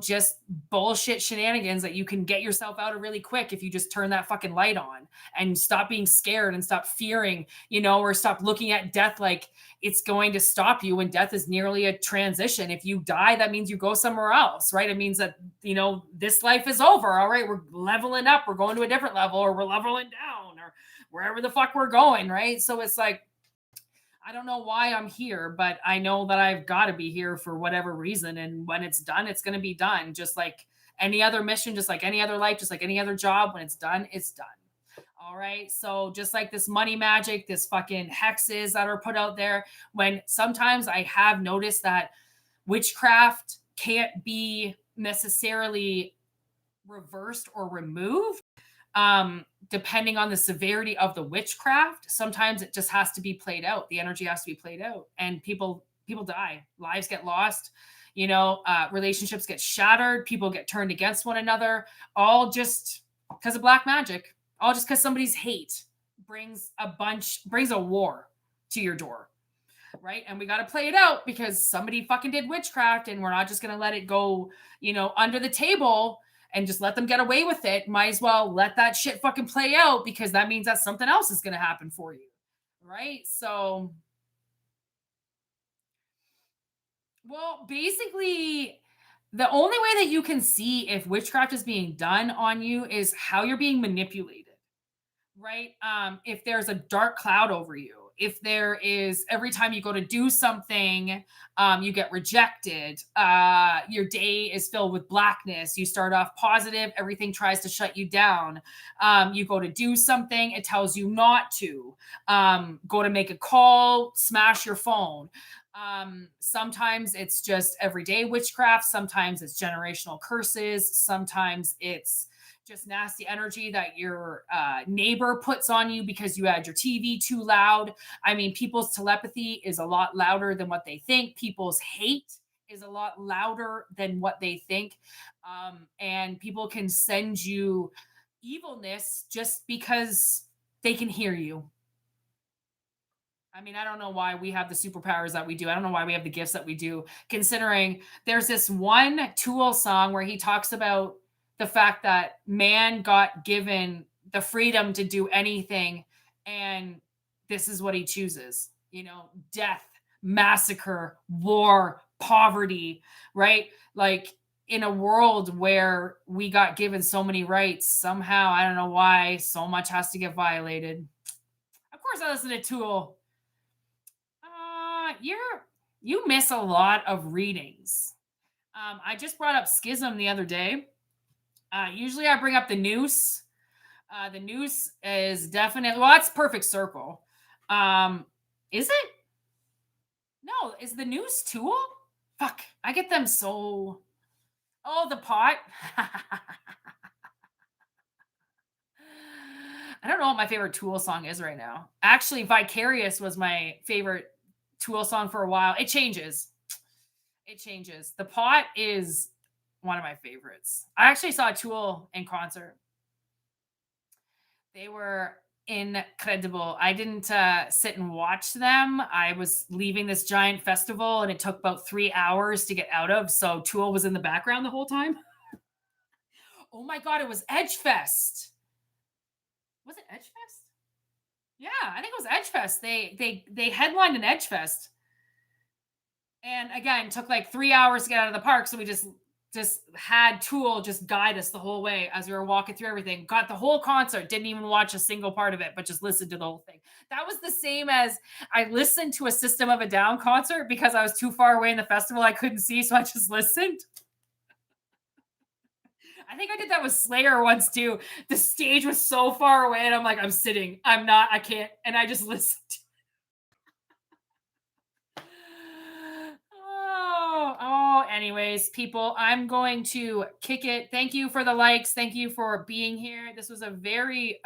just bullshit shenanigans that you can get yourself out of really quick if you just turn that fucking light on and stop being scared and stop fearing, or stop looking at death like it's going to stop you when death is nearly a transition. If you die, that means you go somewhere else, right? It means that, this life is over. All right, we're leveling up, we're going to a different level, or we're leveling down, or wherever the fuck we're going, right? So it's like, I don't know why I'm here, but I know that I've got to be here for whatever reason. And when it's done, it's going to be done. Just like any other mission, just like any other life, just like any other job. When it's done, it's done. All right. So just like this money magic, this fucking hexes that are put out there, when sometimes I have noticed that witchcraft can't be necessarily reversed or removed depending on the severity of the witchcraft. Sometimes it just has to be played out. The energy has to be played out and people die, lives get lost, relationships get shattered, people get turned against one another, all just because of black magic, all just because somebody's hate brings a war to your door. Right. And we got to play it out because somebody fucking did witchcraft and we're not just going to let it go, under the table and just let them get away with it. Might as well let that shit fucking play out because that means that something else is going to happen for you. Right. So, well, basically, the only way that you can see if witchcraft is being done on you is how you're being manipulated. Right? If there's a dark cloud over you, if there is every time you go to do something, you get rejected, your day is filled with blackness, you start off positive, everything tries to shut you down. You go to do something, it tells you not to. Go to make a call, smash your phone. Sometimes it's just everyday witchcraft, sometimes it's generational curses, sometimes it's just nasty energy that your neighbor puts on you because you had your TV too loud. I mean, people's telepathy is a lot louder than what they think. People's hate is a lot louder than what they think. And people can send you evilness just because they can hear you. I mean, I don't know why we have the superpowers that we do. I don't know why we have the gifts that we do, considering there's this one Tool song where he talks about the fact that man got given the freedom to do anything and this is what he chooses, death, massacre, war, poverty, right? Like in a world where we got given so many rights, somehow, I don't know why so much has to get violated. Of course I listen to Tool. you miss a lot of readings. I just brought up Schism the other day. Usually I bring up the Noose. The Noose is definitely, well, that's Perfect Circle. Is it? No, is the Noose Tool? Fuck, I get them so. Oh, the Pot. I don't know what my favorite Tool song is right now. Actually, Vicarious was my favorite Tool song for a while. It changes. It changes. The Pot is one of my favorites. I actually saw Tool in concert. They were incredible. I didn't sit and watch them. I was leaving this giant festival and it took about 3 hours to get out of. So Tool was in the background the whole time. Oh my God, it was Edgefest. Was it Edgefest? Yeah, I think it was Edgefest. They headlined an Edgefest. And again, took like 3 hours to get out of the park. So we just had Tool just guide us the whole way as we were walking through everything. Got the whole concert, didn't even watch a single part of it, but just listened to the whole thing. That was the same as I listened to a System of a Down concert because I was too far away in the festival. I couldn't see, so I just listened. I think I did that with Slayer once too. The stage was so far away, and I'm like, I'm sitting. I can't. And I just listened. Anyways, people, I'm going to kick it. Thank you for the likes. Thank you for being here. This was a very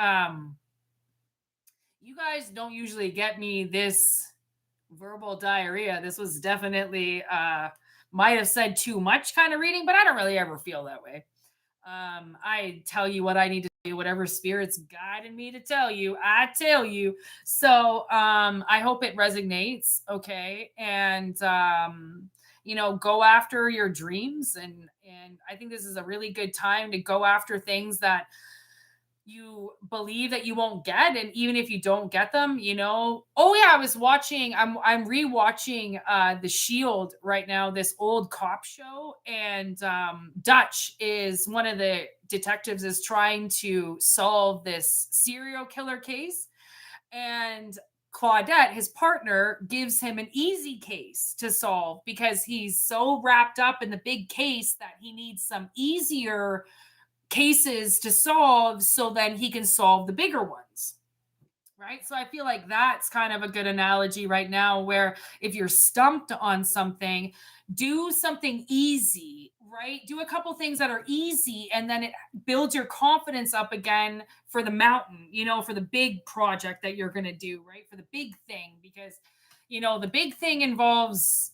you guys don't usually get me this verbal diarrhea. This was definitely might have said too much kind of reading, but I don't really ever feel that way. I tell you what I need to do, whatever spirits guiding me to tell you, I tell you. So I hope it resonates, okay? And go after your dreams, and I think this is a really good time to go after things that you believe that you won't get, and even if you don't get them, oh yeah, I'm rewatching The Shield right now, this old cop show, and Dutch is one of the detectives, is trying to solve this serial killer case, and Claudette, his partner, gives him an easy case to solve because he's so wrapped up in the big case that he needs some easier cases to solve so then he can solve the bigger ones. Right? So I feel like that's kind of a good analogy right now, where if you're stumped on something, do something easy, right? Do a couple things that are easy, and then it builds your confidence up again for the mountain, for the big project that you're going to do, right? For the big thing, because, the big thing involves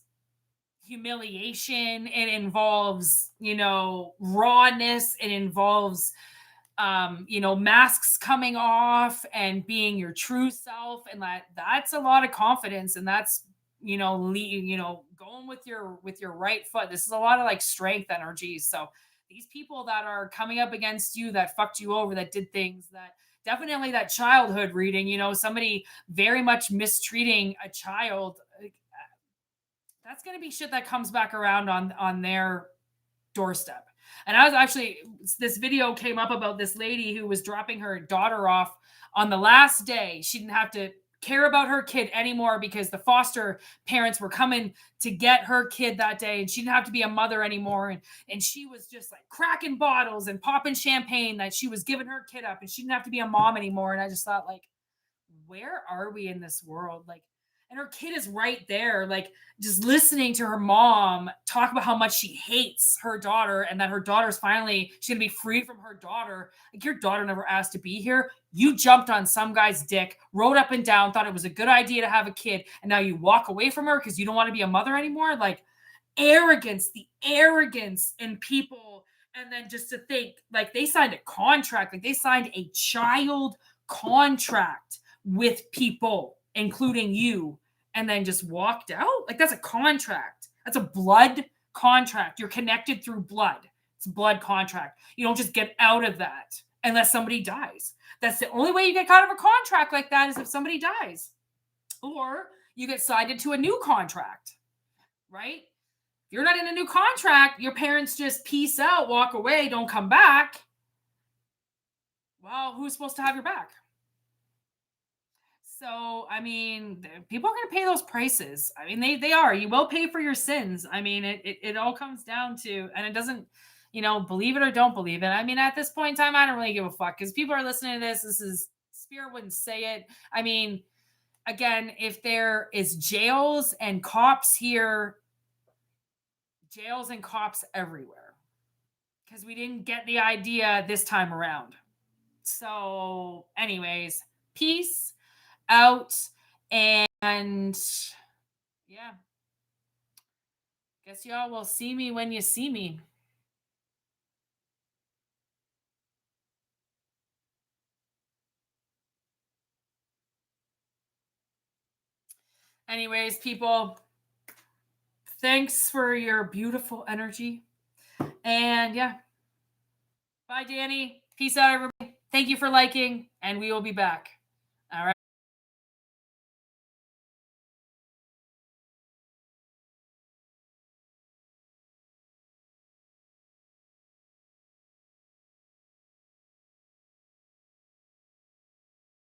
humiliation, it involves rawness, it involves masks coming off and being your true self, and that's a lot of confidence, and that's going with your right foot. This is a lot of like strength energy. So these people that are coming up against you, that fucked you over, that did things, that definitely that childhood reading, somebody very much mistreating a child, that's going to be shit that comes back around on their doorstep. And I was actually, this video came up about this lady who was dropping her daughter off on the last day. She didn't have to care about her kid anymore because the foster parents were coming to get her kid that day, and she didn't have to be a mother anymore. And she was just like cracking bottles and popping champagne that she was giving her kid up, and she didn't have to be a mom anymore. And I just thought, like, where are we in this world? Like, and her kid is right there, like just listening to her mom talk about how much she hates her daughter, and that her daughter's finally, she's gonna be free from her daughter. Like, your daughter never asked to be here. You jumped on some guy's dick, rode up and down, thought it was a good idea to have a kid, and now you walk away from her because you don't want to be a mother anymore. Like, arrogance, the arrogance in people. And then just to think, like, they signed a contract, like they signed a child contract with people, including you, and then just walked out. Like, that's a contract. That's a blood contract. You're connected through blood. It's a blood contract. You don't just get out of that unless somebody dies. That's the only way you get out of a contract like that, is if somebody dies, or you get signed into a new contract, right? If you're not in a new contract, your parents just peace out, walk away, don't come back. Well, who's supposed to have your back? So, I mean, people are going to pay those prices. I mean, they are. You will pay for your sins. I mean, it all comes down to, and it doesn't, believe it or don't believe it. I mean, at this point in time, I don't really give a fuck because people are listening to this. This is Spirit wouldn't say it. I mean, again, if there is jails and cops here, jails and cops everywhere, because we didn't get the idea this time around. So, anyways, peace out. And yeah, guess y'all will see me when you see me. Anyways, people, thanks for your beautiful energy. And yeah, bye, Danny. Peace out, everybody. Thank you for liking, and we will be back.